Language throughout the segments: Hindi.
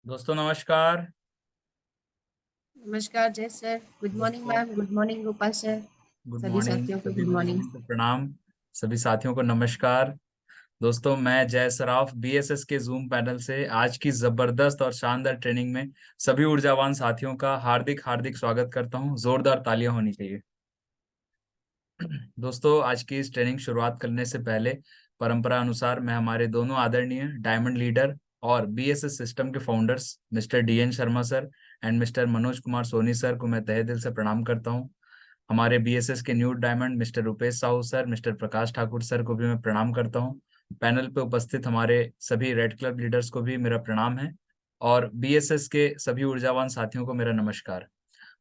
दोस्तों नमस्कार। नमस्कार जय सर। गुड मॉर्निंग दोस्तों ma'am. Good morning Gopal sir. Good सभी मॉर्निंग, साथियों को सभी गुड मेरी मॉर्निंग। ओर से प्रणाम। सभी साथियों को नमस्कार। दोस्तों मैं जय सराफ बीएसएस के जूम पैनल से आज की जबरदस्त और शानदार ट्रेनिंग में सभी ऊर्जावान साथियों का हार्दिक हार्दिक स्वागत करता हूं। जोरदार तालियां होनी चाहिए। दोस्तों आज की इस ट्रेनिंग शुरुआत करने से पहले परंपरा अनुसार मैं हमारे दोनों आदरणीय डायमंड लीडर और बीएसएस सिस्टम के founders mister DN Sharma sir and mister Manoj Kumar Soni sir को मैं तहे दिल से प्रणाम करता हूं। हमारे बीएसएस के new diamond mister Rupesh Sahu sir, mister Prakash Thakur sir को भी मैं प्रणाम करता हूं। पैनल पे उपस्थित हमारे सभी रेड क्लब लीडर्स को भी मेरा प्रणाम है और बीएसएस के सभी ऊर्जावान साथियों को मेरा नमस्कार।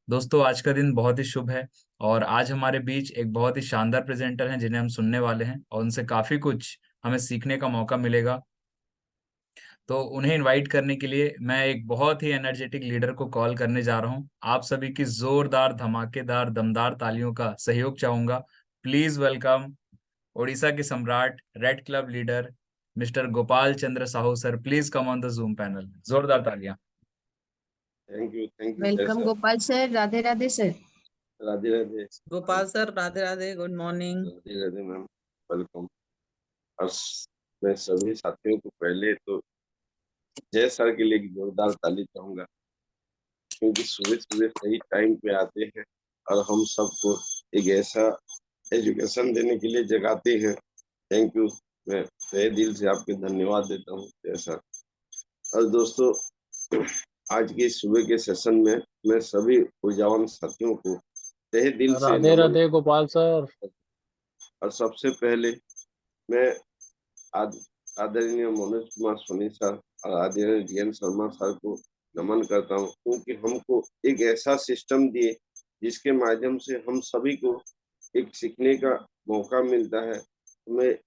दोस्तों आज का दिन बहुत ही शुभ है और आज हमारे बीच एक बहुत ही शानदार प्रेजेंटर हैं जिन्हें हम सुनने वाले हैं और उनसे काफी कुछ हमें सीखने का मौका मिलेगा। तो उन्हें इनवाइट करने के लिए मैं एक बहुत ही एनर्जेटिक लीडर को कॉल करने जा रहा हूं। आप सभी की जोरदार धमाकेदार दमदार तालियों का सहयोग चाहूंगा। प्लीज वेलकम ओडिशा के सम्राट red club leader mister Gopal Chandra Sahu sir. Please come on the zoom panel. जोरदार तालियां। थैंक यू जय welcome sir. Gopal sir. Radhe Radhe sir. Radhe Radhe. Gopal sir Radhe Radhe. Good morning. Radhe Radhe ma'am. Welcome. और मैं सभी साथियों को पहले तो जय सर के लिए एक जोरदार ताली चाहूंगा, क्योंकि सुबह सुबह सही टाइम पे आते हैं और हम सबको एक ऐसा एजुकेशन देने के लिए जगाते हैं। Thank you. मैं तहे दिल से आपके धन्यवाद देता हूँ जय सर। और दोस्तों, आज के सुबह के सेशन में मैं सभी ऊर्जावान साथियों को तहे दिल से राधे नमन। राधे गोपाल सर। और सबसे पहले मैं आद, आदरणीय मनोज कुमार सोनी सर और आदरणीय डीएन शर्मा सर को नमन करता हूँ, क्योंकि हमको एक ऐसा सिस्टम दिए जिसके माध्यम से हम सभी को एक सीखने का मौका मिलता है। हमें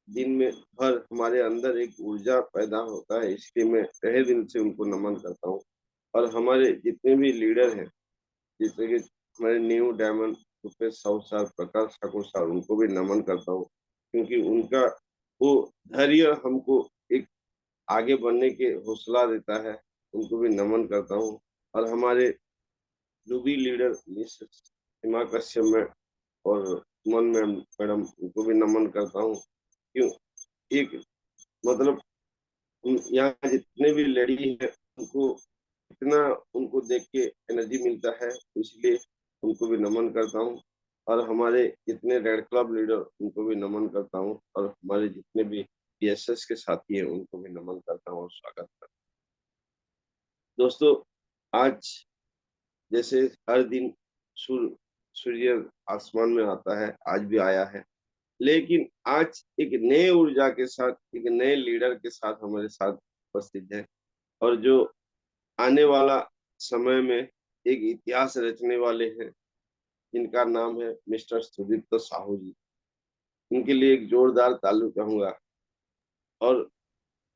दिन में भर हमारे अंदर एक ऊर्जा पैदा होता है, इसलिए मैं तहे दिल से उनको नमन करता हूँ। और हमारे जितने भी लीडर हैं, जैसे कि हमारे new diamond Rupesh Sahu sir, Prakash Thakur sir, उनको भी नमन करता हूँ, क्योंकि उनका वो धैर्य हमको एक आगे बढ़ने के हौसला देता है। उनको भी नमन करता हूँ। और हमारे जो भी लीडर मिस सीमा कश्यप में और सुमन मैडम, उनको भी नमन करता हूँ। क्यों एक मतलब यहाँ जितने भी लेडी है उनको इतना उनको देख के एनर्जी मिलता है, इसलिए उनको भी नमन करता हूँ। और हमारे जितने रेड क्लब लीडर, उनको भी नमन करता हूँ। और हमारे जितने भी बीएसएस के साथी हैं, उनको भी नमन करता हूँ और स्वागत करता हूँ। दोस्तों, आज जैसे हर दिन सूर्य आसमान में आता है, आज भी आया है, लेकिन आज एक नए ऊर्जा के साथ, एक नए लीडर के साथ हमारे साथ उपस्थित है। और जो आने वाला समय में एक इतिहास रचने वाले हैं, जिनका नाम है मिस्टर सुदीप्त साहू जी। उनके लिए एक जोरदार ताली चाहूंगा। और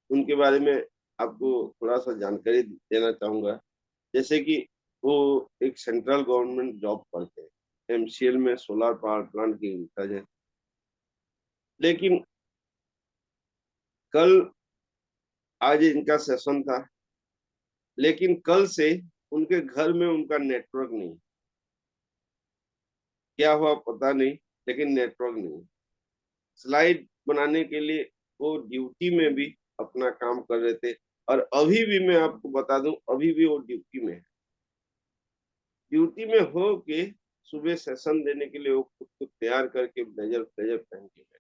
उनके बारे में आपको थोड़ा सा जानकारी देना चाहूंगा। जैसे कि वो एक सेंट्रल गवर्नमेंट जॉब करते हैं, एमसीएल में सोलर पावर प्लांट के इंचार्ज है। लेकिन कल, आज इनका सेशन था, लेकिन कल से उनके घर में उनका नेटवर्क नहीं। क्या हुआ पता नहीं, लेकिन नेटवर्क नहीं। स्लाइड बनाने के लिए वो ड्यूटी में भी अपना काम कर रहे थे। और अभी भी मैं आपको बता दूं, अभी भी वो ड्यूटी में है। ड्यूटी में हो के सुबह सेशन देने के लिए वो खुद को तैयार करके ब्लेजर ब्लेजर पहन के गए।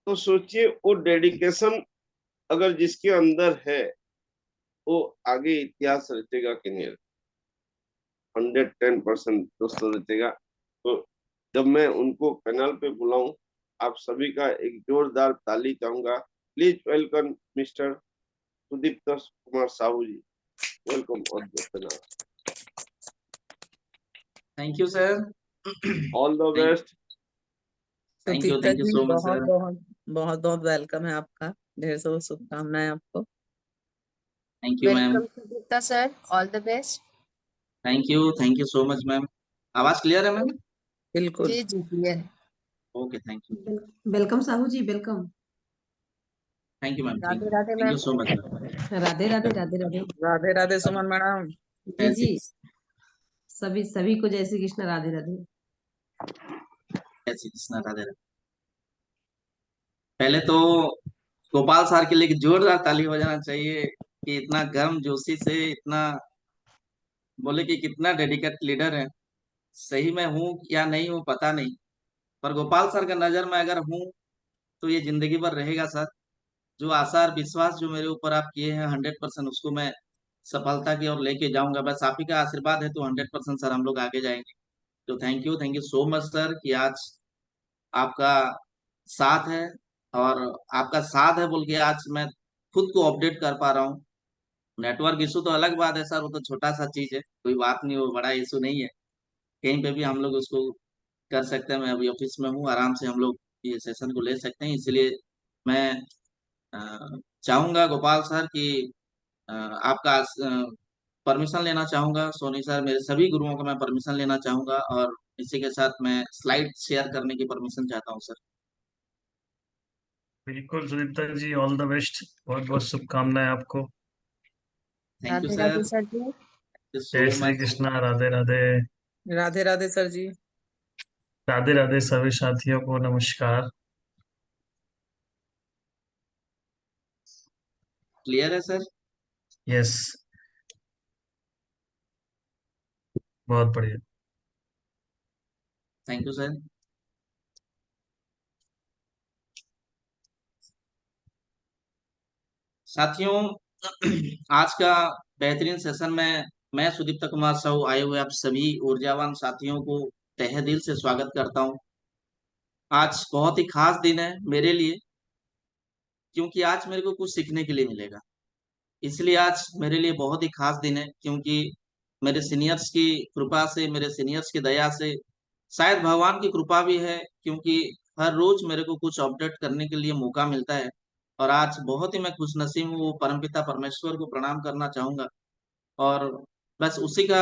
तो सोचिए, वो डेडिकेशन अगर जिसके अंदर है, वो आगे इतिहास रचेगा कि नहीं? 110% दोस्तों रचेगा। तो जब मैं उनको पैनल पे बुलाऊं, आप सभी का एक जोरदार ताली चाहूंगा। Please welcome mister Sudipta Kumar Sahu ji. Welcome on the panel. Thank you sir. All the best. Thank you Sudipta ji so much बहुत सर। बहुत बहुत बहुत वेलकम है आपका। ढेर सारी शुभकामनाएं आपको। Thank you ma'am. Welcome Sudipta sir. All the best. Thank you so much ma'am. आवाज क्लियर है मैम? बिल्कुल। जी जी क्लियर है। Okay, thank you. Welcome Sahu ji, welcome. Thank you ma'am, thank Radhe you, Radhe thank you ma'am. So much ma'am. Radhe Radhe Radhe Radhe. Radhe Radhe Suman madam. जी जी, सभी सभी को जय श्री कृष्ण, राधे राधे। जय श्री कृष्ण, राधे राधे। पहले तो गोपाल सर के लिए जोरदार ताली हो जाना चाहिए कि इतना गर्म जोशी से इतना बोले कि कितना डेडिकेट लीडर है। सही में हूँ या नहीं हूँ पता नहीं, पर गोपाल सर का नजर में अगर हूँ तो ये जिंदगी भर रहेगा सर। जो आशा और विश्वास जो मेरे ऊपर आप किए हैं 100% उसको मैं सफलता की ओर लेके जाऊंगा। बस आप ही का आशीर्वाद है तो 100% सर हम लोग आगे जाएंगे। तो thank you so much sir कि आज आपका साथ है, और आपका साथ है बोल के आज मैं खुद को अपडेट कर पा रहा हूँ। नेटवर्क इशू तो अलग बात है सर, वो तो छोटा सा चीज है, कोई बात नहीं, वो बड़ा इशू नहीं है। कहीं पे भी हम लोग उसको कर सकते हैं। मैं अभी ऑफिस में हूँ, आराम से हम लोग ये सेशन को ले सकते हैं। इसलिए मैं चाहूंगा गोपाल सर कि आपका परमिशन लेना चाहूंगा। सोनी सर, मेरे सभी गुरुओं का मैं परमिशन लेना चाहूंगा, और इसी के साथ मैं स्लाइड शेयर करने की परमिशन चाहता हूँ सर। बिल्कुल Sudipta ji, all the best, बहुत बहुत शुभकामनाएं आपको। Thank you Radhe sir, Radhe sir ji. Thank you Jai so Shri much. Krishna, Radhe Radhe. Radhe Radhe sir ji. Radhe Radhe सभी साथियों को नमस्कार। क्लियर है सर? यस, बहुत बढ़िया। Thank you sir. साथियों, आज का बेहतरीन सेशन में मैं सुदीप्ता कुमार साहू आए हुए आप सभी ऊर्जावान साथियों को तहे दिल से स्वागत करता हूं। आज बहुत ही खास दिन है मेरे लिए, क्योंकि आज मेरे को कुछ सीखने के लिए मिलेगा। इसलिए आज मेरे लिए बहुत ही खास दिन है, क्योंकि मेरे सीनियर्स की कृपा से, मेरे सीनियर्स की दया से, शायद भगवान की कृपा भी है, क्योंकि हर रोज मेरे को कुछ अपडेट करने के लिए मौका मिलता है। और आज बहुत ही मैं खुश नसीब हूँ, वो परमपिता परमेश्वर को प्रणाम करना चाहूंगा। और बस उसी का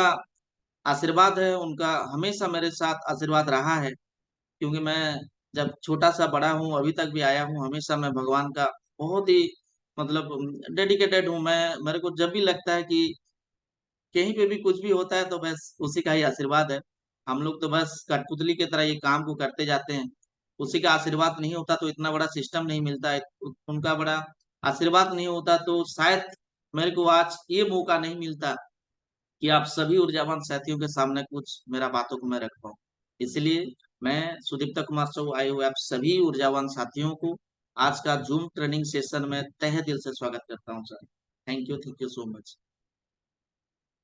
आशीर्वाद है, उनका हमेशा मेरे साथ आशीर्वाद रहा है। क्योंकि मैं जब छोटा सा बड़ा हूँ, अभी तक भी आया हूँ, हमेशा मैं भगवान का बहुत ही मतलब डेडिकेटेड हूँ। मैं, मेरे को जब भी लगता है कि कहीं पे भी कुछ भी होता है तो बस उसी का ही आशीर्वाद है। हम लोग तो बस कठपुतली की तरह ये काम को करते जाते हैं। उसी का आशीर्वाद नहीं होता तो इतना बड़ा सिस्टम नहीं मिलता है, उनका बड़ा आशीर्वाद नहीं होता तो शायद मेरे को आज ये मौका नहीं मिलता कि आप सभी ऊर्जावान साथियों के सामने कुछ मेरा बातों को मैं रख पाऊँ। इसलिए मैं सुदीप्ता कुमार साहू आए हुए आप सभी ऊर्जावान साथियों को आज का जूम ट्रेनिंग सेशन में तहे दिल से स्वागत करता हूँ sir. Thank you so much.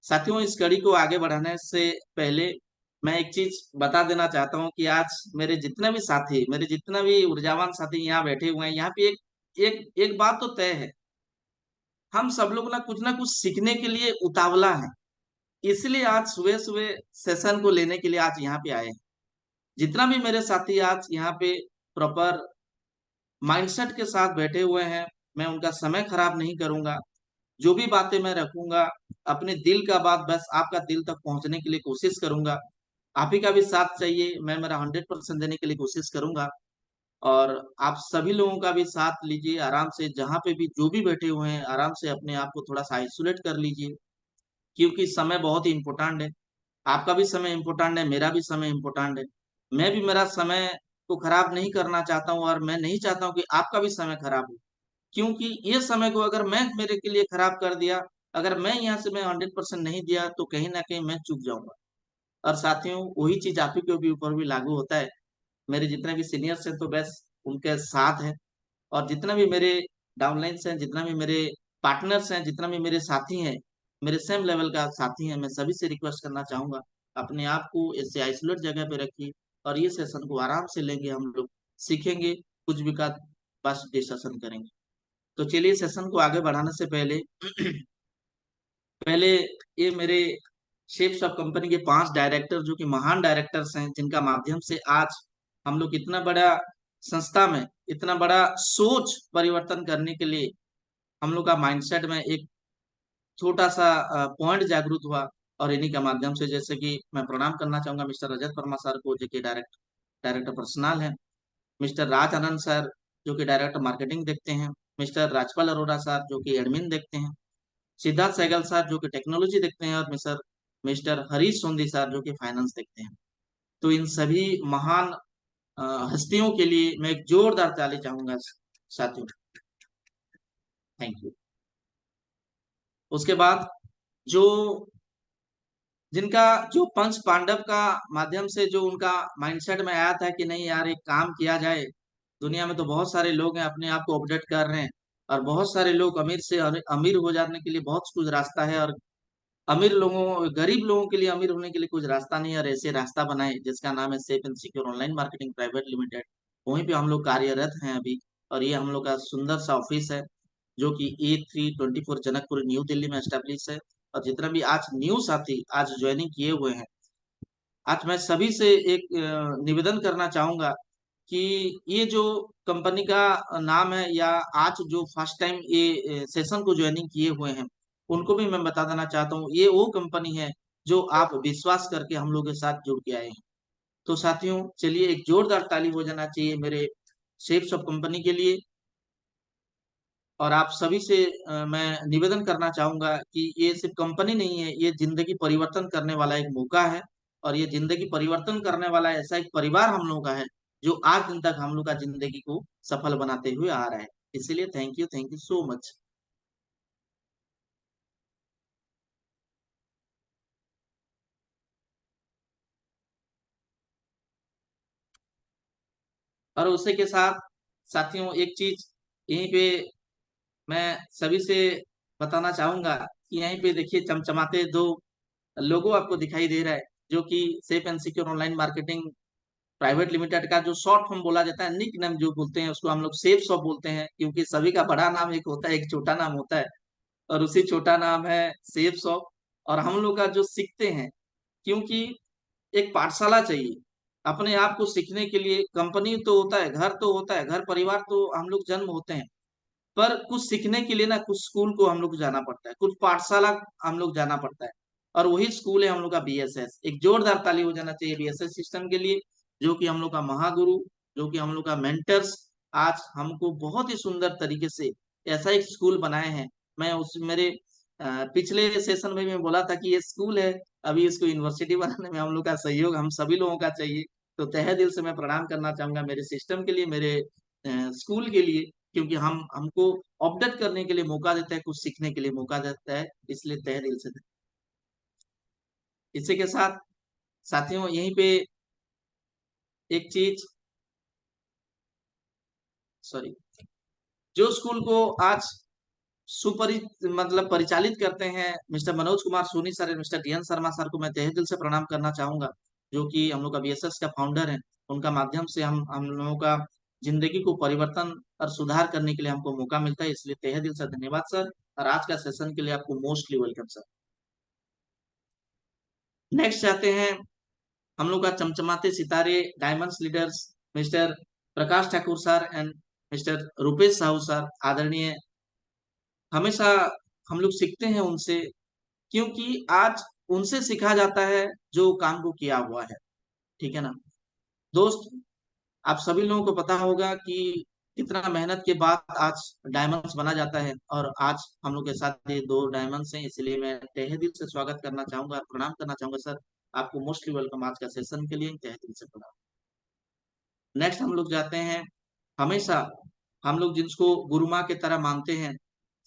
साथियों, इस कड़ी को आगे बढ़ाने से पहले मैं एक चीज बता देना चाहता हूँ कि आज मेरे जितने भी साथी, मेरे जितना भी ऊर्जावान साथी यहाँ बैठे हुए हैं, यहाँ पे एक बात तो तय है, हम सब लोग ना कुछ सीखने के लिए उतावला है। इसलिए आज सुबह सुबह सेशन को लेने के लिए आज यहाँ पे आए हैं। जितना भी मेरे साथी आज यहाँ पे प्रॉपर माइंडसेट के साथ बैठे हुए हैं, मैं उनका समय खराब नहीं करूंगा। जो भी बातें मैं रखूंगा, अपने दिल का बात बस आपका दिल तक पहुंचने के लिए कोशिश करूंगा। आप ही का भी साथ चाहिए, मैं मेरा 100% देने के लिए कोशिश करूंगा। और आप सभी लोगों का भी साथ लीजिए, आराम से जहाँ पे भी जो भी बैठे हुए हैं आराम से अपने आप को थोड़ा सा आइसोलेट कर लीजिए, क्योंकि समय बहुत ही इम्पोर्टेंट है। आपका भी समय इम्पोर्टेंट है, मेरा भी समय इम्पोर्टेंट है। मैं भी मेरा समय को खराब नहीं करना चाहता हूँ, और मैं नहीं चाहता हूँ कि आपका भी समय खराब हो। क्योंकि ये समय को अगर मैं मेरे के लिए खराब कर दिया, अगर मैं यहाँ से मैं 100% नहीं दिया तो कहीं ना कहीं मैं चूक जाऊंगा। और साथियों, वही चीज आप ही के भी ऊपर भी लागू होता है। मेरे जितने भी सीनियर्स हैं तो बस उनके साथ है, और जितना भी मेरे डाउनलाइंस हैं, जितना भी मेरे पार्टनर्स हैं, जितना भी मेरे साथी हैं, मेरे सेम लेवल का साथी हैं, मैं सभी से रिक्वेस्ट करना चाहूंगा, अपने आप को ऐसे आइसोलेट जगह पे रखिए, और ये सेशन को आराम से लेंगे, हम लोग सीखेंगे, कुछ भी का बस डिस्कशन करेंगे। तो चलिए सेशन को आगे बढ़ाने से पहले पहले ये मेरे शेप सब कंपनी के 5 डायरेक्टर, जो कि महान डायरेक्टर्स हैं, जिनका माध्यम से आज हम लोग इतना बड़ा संस्था में इतना बड़ा सोच परिवर्तन करने के लिए हम लोग का माइंडसेट में एक छोटा सा पॉइंट जागृत हुआ। और इन्हीं के माध्यम से, जैसे कि मैं प्रणाम करना चाहूंगा मिस्टर रजत वर्मा सर को, जो कि डायरेक्टर पर्सनल है, मिस्टर राज आनंद सर जो कि डायरेक्टर मार्केटिंग देखते हैं, मिस्टर राजपाल अरोड़ा सर जो कि एडमिन देखते हैं, सिद्धार्थ सहगल सर जो कि टेक्नोलॉजी देखते हैं, और मिस्टर हरीश सोंदी सर जो कि फाइनेंस देखते हैं। तो इन सभी महान हस्तियों के लिए मैं एक जोरदार ताली चाहूंगा साथियों। Thank you. उसके बाद जो जिनका जो पंच पांडव का माध्यम से जो उनका माइंडसेट में आया था कि नहीं यार एक काम किया जाए, दुनिया में तो बहुत सारे लोग हैं अपने आप को अपडेट कर रहे हैं, और बहुत सारे लोग अमीर से अमीर हो जाने के लिए बहुत कुछ रास्ता है, और गरीब लोगों के लिए अमीर होने के लिए कुछ रास्ता नहीं है, और ऐसे रास्ता बनाए जिसका नाम है safe and secure online marketing private limited. वहीं पे हम लोग कार्यरत हैं अभी, और ये हम लोग का सुंदर सा ऑफिस है जो कि A324 जनकपुर न्यू दिल्ली में एस्टेब्लिश है। और जितना भी आज न्यू साथी आज ज्वाइनिंग किए हुए हैं, आज मैं सभी से एक निवेदन करना चाहूंगा कि ये जो कंपनी का नाम है, या आज जो फर्स्ट टाइम ये सेशन को ज्वाइनिंग किए हुए हैं, उनको भी मैं बता देना चाहता हूँ ये वो कंपनी है जो आप विश्वास करके हम लोग के साथ जुड़ के आए हैं। तो साथियों चलिए एक जोरदार ताली हो जाना चाहिए मेरे सेफ शॉप कंपनी के लिए। और आप सभी से मैं निवेदन करना चाहूंगा कि ये सिर्फ कंपनी नहीं है, ये जिंदगी परिवर्तन करने वाला एक मौका है, और ये जिंदगी परिवर्तन करने वाला ऐसा एक परिवार हम लोगों का है जो आज दिन तक हम लोग का जिंदगी को सफल बनाते हुए आ रहा है। इसलिए थैंक यू सो मच। और उसी के साथ साथियों एक चीज यहीं पे मैं सभी से बताना चाहूंगा कि यहीं पे देखिए चमचमाते दो लोगो आपको दिखाई दे रहा है, जो कि safe and secure online marketing private limited का जो शॉर्ट फॉर्म बोला जाता है, निक नेम जो बोलते हैं उसको हम लोग सेफ शॉप बोलते हैं, क्योंकि सभी का बड़ा नाम एक होता है, एक छोटा नाम होता है, और उसी छोटा नाम है सेफ शॉप। और हम लोग का जो सीखते हैं, क्योंकि एक पाठशाला चाहिए अपने आप को सीखने के लिए। कंपनी तो होता है, घर तो होता है, घर परिवार तो हम लोग जन्म होते हैं, पर कुछ सीखने के लिए ना कुछ स्कूल को हम लोग जाना पड़ता है, कुछ पाठशाला हम लोग जाना पड़ता है, और वही स्कूल है हम लोग का BSS। एक जोरदार ताली हो जाना चाहिए BSS सिस्टम के लिए, जो कि हम लोग का महागुरु, जो कि हम लोग का मेंटर्स आज हमको बहुत ही सुंदर तरीके से ऐसा एक स्कूल बनाए हैं। मैं उस मेरे पिछले सेशन में मैं बोला था कि ये स्कूल है, अभी इसको यूनिवर्सिटी बनाने में हम लोग का सहयोग हम सभी लोगों का चाहिए। तो तहे दिल से मैं प्रणाम करना चाहूंगा मेरे सिस्टम के लिए, मेरे स्कूल के लिए, क्योंकि हमको अपडेट करने के लिए मौका देता है, कुछ सीखने के लिए मौका देता है, इसलिए तहे दिल से। इसी के साथ साथियों यहीं पे एक चीज, सॉरी, जो स्कूल को आज सुपरि मतलब परिचालित करते हैं mister Manoj Kumar Soni sir, mister DN Sharma sir को मैं तहे दिल से प्रणाम करना चाहूंगा, जो कि हम लोग का BSS का फाउंडर है। उनका माध्यम से हम लोगों का जिंदगी को परिवर्तन और सुधार करने के लिए हमको मौका मिलता है, इसलिए तहे दिल से धन्यवाद सर, और आज का सेशन के लिए आपको मोस्टली वेलकम सर। नेक्स्ट जाते हैं हम लोग का चमचमाते सितारे diamonds leaders mister Prakash Thakur sir and mister Rupesh Sahu sir. आदरणीय, हमेशा हम लोग सीखते हैं उनसे, क्योंकि आज उनसे सीखा जाता है जो काम को किया हुआ है, ठीक है ना दोस्त। आप सभी लोगों को पता होगा कि कितना मेहनत के बाद आज डायमंड्स बना जाता है, और आज हम लोग के साथ ये 2 डायमंड्स हैं, इसलिए मैं तहे दिल से स्वागत करना चाहूंगा, प्रणाम करना चाहूंगा सर। आपको मोस्टली वेलकम आज का सेशन के लिए, तहे दिल से प्रणाम। नेक्स्ट हम लोग जाते हैं, हमेशा हम लोग जिसको गुरु माँ की तरह मानते हैं,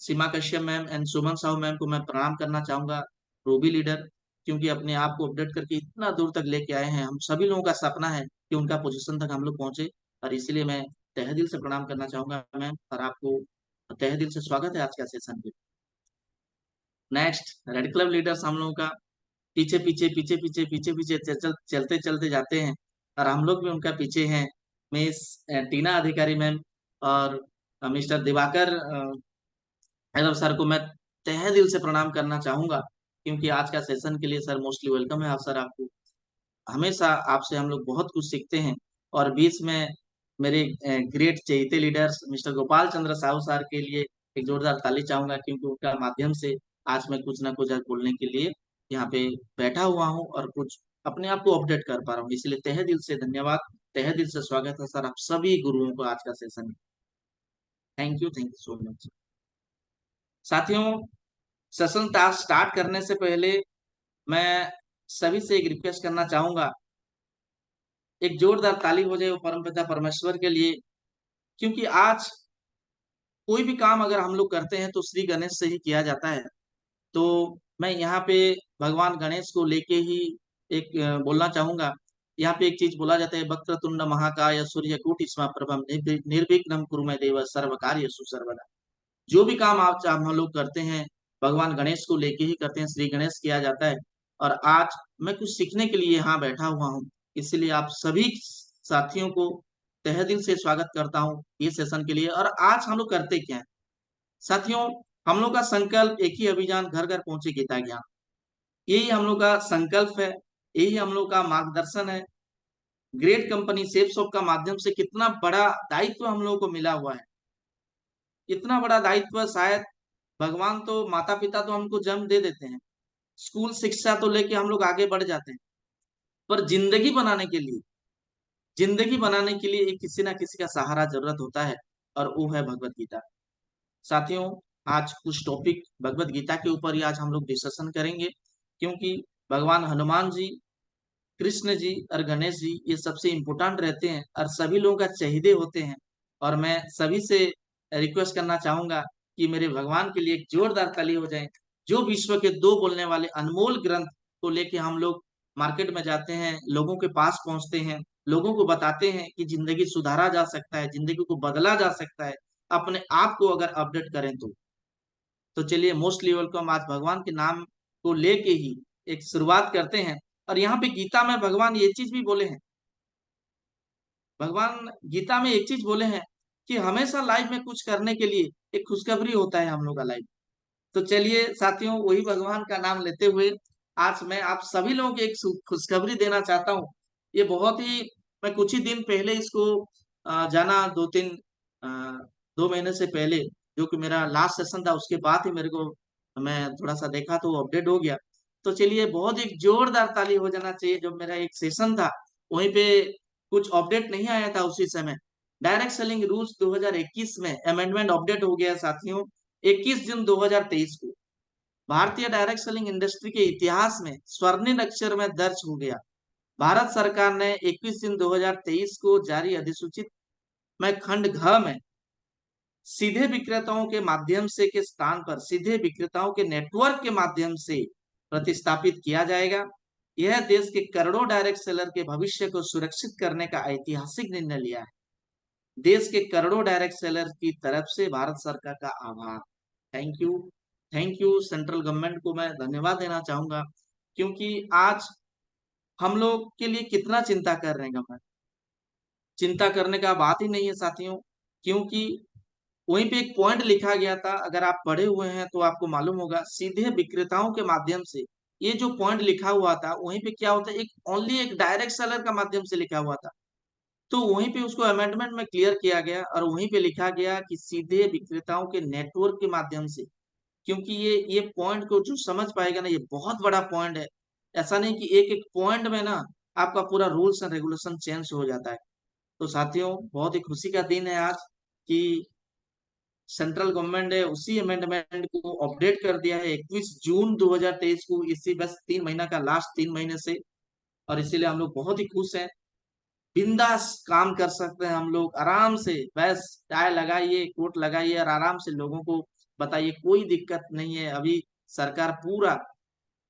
Seema Kashyap ma'am and Suman Sahu ma'am को मैं प्रणाम करना चाहूंगा, रूबी लीडर, क्योंकि अपने आप को अपडेट करके इतना दूर तक लेके आए हैं। हम सभी लोगों का सपना है कि उनका पोजीशन तक हम लोग पहुंचे, और इसीलिए मैं तहे दिल से प्रणाम करना चाहूंगा मैम, और आपको तहे दिल से स्वागत है आज का सेशन पे। नेक्स्ट रेड क्लब लीडर्स हम लोगों का पीछे पीछे पीछे पीछे पीछे पीछे चलते चलते जाते हैं, और हम लोग भी उनका पीछे हैं, मिस टीना अधिकारी मैम और मिस्टर दिवाकर यादव सर को मैं तहे दिल से प्रणाम करना चाहूंगा, क्योंकि आज का सेशन के लिए सर मोस्टली वेलकम है आप सर। आपको हमेशा आपसे हम लोग बहुत कुछ सीखते हैं। और बीच में मेरे ग्रेट चहेते लीडर्स मिस्टर गोपाल चंद्र साहू सर के लिए एक जोरदार ताली चाहूंगा, क्योंकि उनका माध्यम से आज मैं कुछ ना कुछ आज बोलने के लिए यहाँ पे बैठा हुआ हूँ, और कुछ अपने आप को अपडेट कर पा रहा हूँ, इसलिए तहे दिल से धन्यवाद, तहे दिल से स्वागत है सर आप सभी गुरुओं को आज का session. Thank you so much. साथियों, सेशन स्टार्ट करने से पहले मैं सभी से एक रिक्वेस्ट करना चाहूंगा, एक जोरदार ताली हो जाए वो परमपिता परमेश्वर के लिए, क्योंकि आज कोई भी काम अगर हम लोग करते हैं तो श्री गणेश से ही किया जाता है। तो मैं यहाँ पे भगवान गणेश को लेके ही एक बोलना चाहूंगा। यहाँ पे एक चीज बोला जाता है, वक्रतुंड महाकाय सूर्यकोटि समप्रभम निर्विघ्नं कुरु मे देव सर्व कार्येषु सर्वदा। जो भी काम आप हम लोग करते हैं भगवान गणेश को लेके ही करते हैं, श्री गणेश किया जाता है। और आज मैं कुछ सीखने के लिए यहाँ बैठा हुआ हूँ, इसलिए आप सभी साथियों को तहे दिल से स्वागत करता हूँ ये सेशन के लिए। और आज हम लोग करते क्या है साथियों, हम लोग का संकल्प एक ही अभियान, घर घर पहुंचे गीता ज्ञान, यही हम लोग का संकल्प है, यही हम लोग का मार्गदर्शन है। ग्रेट कंपनी सेफ शॉप का माध्यम से कितना बड़ा दायित्व हम लोगों को मिला हुआ है, इतना बड़ा दायित्व शायद भगवान तो माता पिता तो हमको जन्म दे देते हैं, स्कूल शिक्षा तो लेके हम लोग आगे बढ़ जाते हैं, पर जिंदगी बनाने के लिए एक किसी ना किसी का सहारा जरूरत होता है, और वो है भगवत गीता। साथियों, आज कुछ टॉपिक भगवत गीता के ऊपर ही आज हम लोग डिस्कशन करेंगे, क्योंकि भगवान हनुमान जी, कृष्ण जी और गणेश जी ये सबसे इम्पोर्टेंट रहते हैं और सभी लोगों का चहेते होते हैं। और मैं सभी से रिक्वेस्ट करना चाहूंगा कि मेरे भगवान के लिए एक जोरदार ताली हो जाए। जो विश्व के दो बोलने वाले अनमोल ग्रंथ को लेके हम लोग मार्केट में जाते हैं, लोगों के पास पहुंचते हैं, लोगों को बताते हैं कि जिंदगी सुधारा जा सकता है, जिंदगी को बदला जा सकता है, अपने आप को अगर अपडेट करें तो चलिए मोस्टली वेलकम। आज भगवान के नाम को लेके ही एक शुरुआत करते हैं। और यहाँ पे गीता में भगवान ये चीज भी बोले हैं, भगवान गीता में एक चीज बोले हैं कि हमेशा लाइफ में कुछ करने के लिए एक खुशखबरी होता है हम लोग का लाइफ। तो चलिए साथियों, वही भगवान का नाम लेते हुए आज मैं आप सभी लोगों को एक खुशखबरी देना चाहता हूँ। ये बहुत ही, मैं कुछ ही दिन पहले इसको जाना, 2 महीने से पहले, जो कि मेरा लास्ट सेशन था, उसके बाद ही मेरे को मैं थोड़ा सा देखा तो अपडेट हो गया। तो चलिए बहुत एक जोरदार ताली हो जाना चाहिए। जब मेरा एक सेशन था वहीं पे कुछ अपडेट नहीं आया था उसी समय, डायरेक्ट सेलिंग रूल्स 2021 में अमेंडमेंट अपडेट हो गया साथियों 21 जून 2023 को। भारतीय डायरेक्ट सेलिंग इंडस्ट्री के इतिहास में स्वर्णिम अक्षर में दर्ज हो गया। भारत सरकार ने 21 जून 2023 को जारी अधिसूचित में खंड घ में सीधे विक्रेताओं के माध्यम से के स्थान पर सीधे विक्रेताओं के नेटवर्क के माध्यम से प्रतिस्थापित किया जाएगा। यह देश के करोड़ों डायरेक्ट सेलर के भविष्य को सुरक्षित करने का ऐतिहासिक निर्णय लिया है। देश के करोड़ों डायरेक्ट सेलर की तरफ से भारत सरकार का आभार। थैंक यू सेंट्रल गवर्नमेंट को मैं धन्यवाद देना चाहूंगा, क्योंकि आज हम लोग के लिए कितना चिंता कर रहे हैं गवर्नमेंट। चिंता करने का बात ही नहीं है साथियों, क्योंकि वहीं पे एक पॉइंट लिखा गया था, अगर आप पढ़े हुए हैं तो आपको मालूम होगा, सीधे विक्रेताओं के माध्यम से। ये जो पॉइंट लिखा हुआ था वहीं पे क्या होता है, एक ओनली एक डायरेक्ट सेलर का माध्यम से लिखा हुआ था, तो वहीं पे उसको अमेंडमेंट में क्लियर किया गया और वहीं पे लिखा गया कि सीधे विक्रेताओं के नेटवर्क के माध्यम से। क्योंकि ये पॉइंट को जो समझ पाएगा ना, ये बहुत बड़ा पॉइंट है। ऐसा नहीं कि एक एक पॉइंट में ना आपका पूरा रूल्स एंड रेगुलेशन चेंज हो जाता है। तो साथियों, बहुत ही खुशी का दिन है आज कि सेंट्रल गवर्नमेंट ने उसी अमेंडमेंट को अपडेट कर दिया है 21 जून 2023 को, इसी बस 3 महीना का लास्ट 3 महीने से। और इसीलिए हम लोग बहुत ही खुश हैं, बिंदास काम कर सकते हैं हम लोग आराम से। बस टाई लगाइए, कोट लगाइए और आराम से लोगों को बताइए, कोई दिक्कत नहीं है। अभी सरकार पूरा,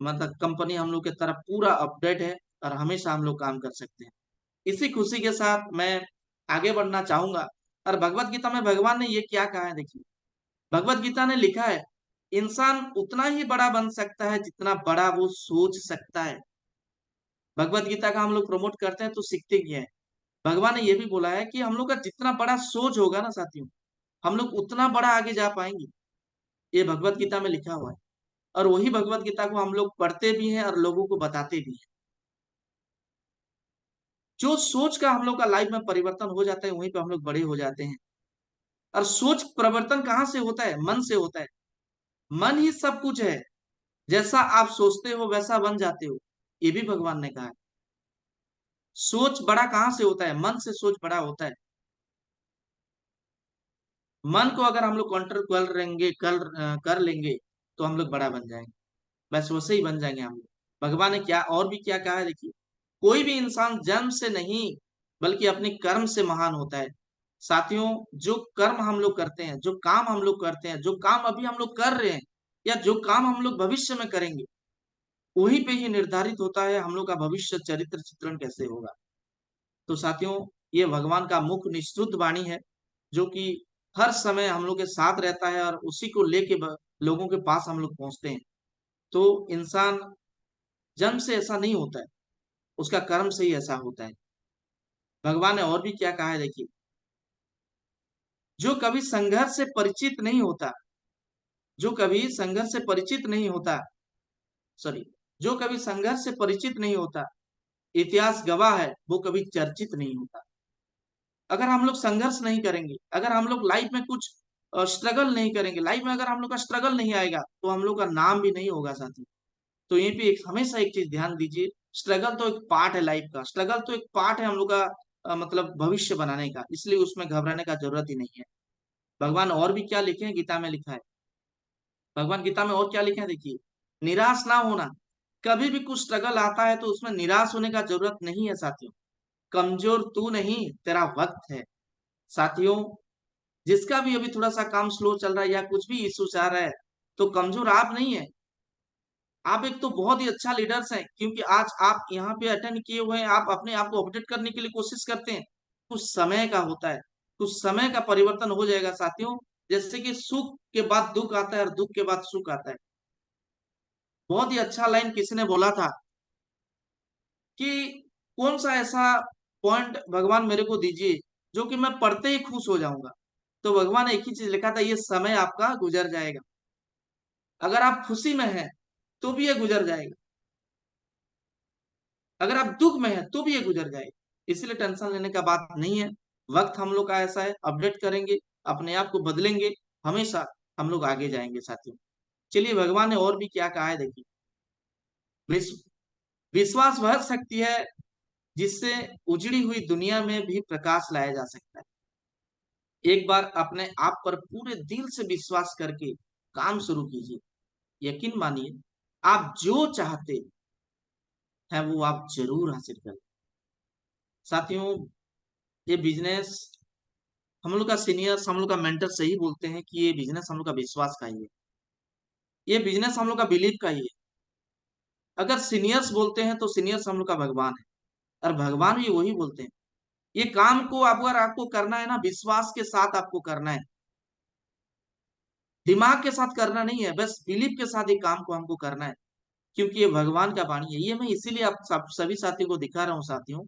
मतलब कंपनी हम लोग की तरफ पूरा अपडेट है और हमेशा हम लोग काम कर सकते हैं। इसी खुशी के साथ मैं आगे बढ़ना चाहूंगा। और भगवत गीता में भगवान ने ये क्या कहा है, देखिए भगवत गीता ने लिखा है, इंसान उतना ही बड़ा बन सकता है जितना बड़ा वो सोच सकता है। भगवत गीता का हम लोग प्रमोट करते हैं तो सीखते क्या है, भगवान ने ये भी बोला है कि हम लोग का जितना बड़ा सोच होगा ना साथियों, हम लोग उतना बड़ा आगे जा पाएंगे। ये भगवत गीता में लिखा हुआ है और वही भगवत गीता को हम लोग पढ़ते भी हैं और लोगों को बताते भी हैं। जो सोच का हम लोग का लाइफ में परिवर्तन हो जाता है वहीं पे हम लोग बड़े हो जाते हैं। और सोच परिवर्तन कहाँ से होता है, मन से होता है। मन ही सब कुछ है, जैसा आप सोचते हो वैसा बन जाते हो, ये भी भगवान ने कहा है। सोच बड़ा कहाँ से होता है, मन से सोच बड़ा होता है। मन को अगर हम लोग कंट्रोल कर लेंगे तो हम लोग बड़ा बन जाएंगे, बस वैसे ही बन जाएंगे हम लोग। भगवान ने क्या और भी क्या कहा है देखिए, कोई भी इंसान जन्म से नहीं बल्कि अपने कर्म से महान होता है। साथियों, जो कर्म हम लोग करते हैं, जो काम हम लोग करते हैं, जो काम अभी हम लोग कर रहे हैं या जो काम हम लोग भविष्य में करेंगे, वहीं पे ही निर्धारित होता है हम लोग का भविष्य चरित्र चित्रण कैसे होगा। तो साथियों, ये भगवान का मुख्य निश्रुत वाणी है जो कि हर समय हम लोग के साथ रहता है और उसी को लेके लोगों के पास हम लोग पहुंचते हैं। तो इंसान जन्म से ऐसा नहीं होता है, उसका कर्म से ही ऐसा होता है। भगवान ने और भी क्या कहा है देखिए, जो कभी संघर्ष से परिचित नहीं होता, जो कभी संघर्ष से परिचित नहीं होता, सॉरी, जो कभी संघर्ष से परिचित नहीं होता, इतिहास गवाह है वो कभी चर्चित नहीं होता। अगर हम लोग संघर्ष नहीं करेंगे, अगर हम लोग लाइफ में कुछ स्ट्रगल नहीं करेंगे, लाइफ में अगर हम लोग का स्ट्रगल नहीं आएगा तो हम लोग का नाम भी नहीं होगा साथी। तो यहीं पे हमेशा एक चीज ध्यान दीजिए, स्ट्रगल तो एक पार्ट है लाइफ का, स्ट्रगल तो एक पार्ट है हम लोग का मतलब भविष्य बनाने का, इसलिए उसमें घबराने का जरूरत ही नहीं है। भगवान और भी क्या लिखे हैं, गीता में लिखा है, भगवान गीता में और क्या लिखे हैं देखिए, निराश ना होना। कभी भी कुछ स्ट्रगल आता है तो उसमें निराश होने का जरूरत नहीं है साथियों। कमजोर तू नहीं, तेरा वक्त है। साथियों, जिसका भी अभी थोड़ा सा काम स्लो चल रहा है या कुछ भी इश्यू आ रहा है, तो कमजोर आप नहीं है, आप एक तो बहुत ही अच्छा लीडर्स हैं, क्योंकि आज आप यहाँ पे अटेंड किए हुए हैं, आप अपने आप को अपडेट करने के लिए कोशिश करते हैं। कुछ समय का होता है, कुछ समय का परिवर्तन हो जाएगा साथियों। जैसे कि सुख के बाद दुख आता है और दुख के बाद सुख आता है। बहुत ही अच्छा लाइन किसी ने बोला था कि कौन सा ऐसा पॉइंट भगवान मेरे को दीजिए जो कि मैं पढ़ते ही खुश हो जाऊंगा। तो भगवान ने एक ही चीज लिखा था, ये समय आपका गुजर जाएगा। अगर आप खुशी में हैं तो भी ये गुजर जाएगा, अगर आप दुख में हैं तो भी ये गुजर जाएगा। इसलिए टेंशन लेने का बात नहीं है। वक्त हम लोग का ऐसा है, अपडेट करेंगे, अपने आप को बदलेंगे, हमेशा हम लोग आगे जाएंगे साथियों। चलिए, भगवान ने और भी क्या कहा है देखिए, विश्वास वह शक्ति है जिससे उजड़ी हुई दुनिया में भी प्रकाश लाया जा सकता है। एक बार अपने आप पर पूरे दिल से विश्वास करके काम शुरू कीजिए, यकीन मानिए आप जो चाहते हैं वो आप जरूर हासिल करें। साथियों, ये बिजनेस हम लोग का सीनियर्स, हम लोग का मेंटर सही बोलते हैं कि ये बिजनेस हम लोग का विश्वास का ही है, ये बिजनेस हम लोग का बिलीव का ही है। अगर सीनियर्स बोलते हैं तो सीनियर्स हम लोग का भगवान है, और भगवान भी वही बोलते हैं। ये काम को अगर आपको करना है ना, विश्वास के साथ आपको करना है, दिमाग के साथ करना नहीं है, बस बिलीव के साथ ये काम को हमको करना है, क्योंकि ये भगवान का वाणी है। ये मैं इसीलिए आप सभी साथियों को दिखा रहा हूँ साथियों।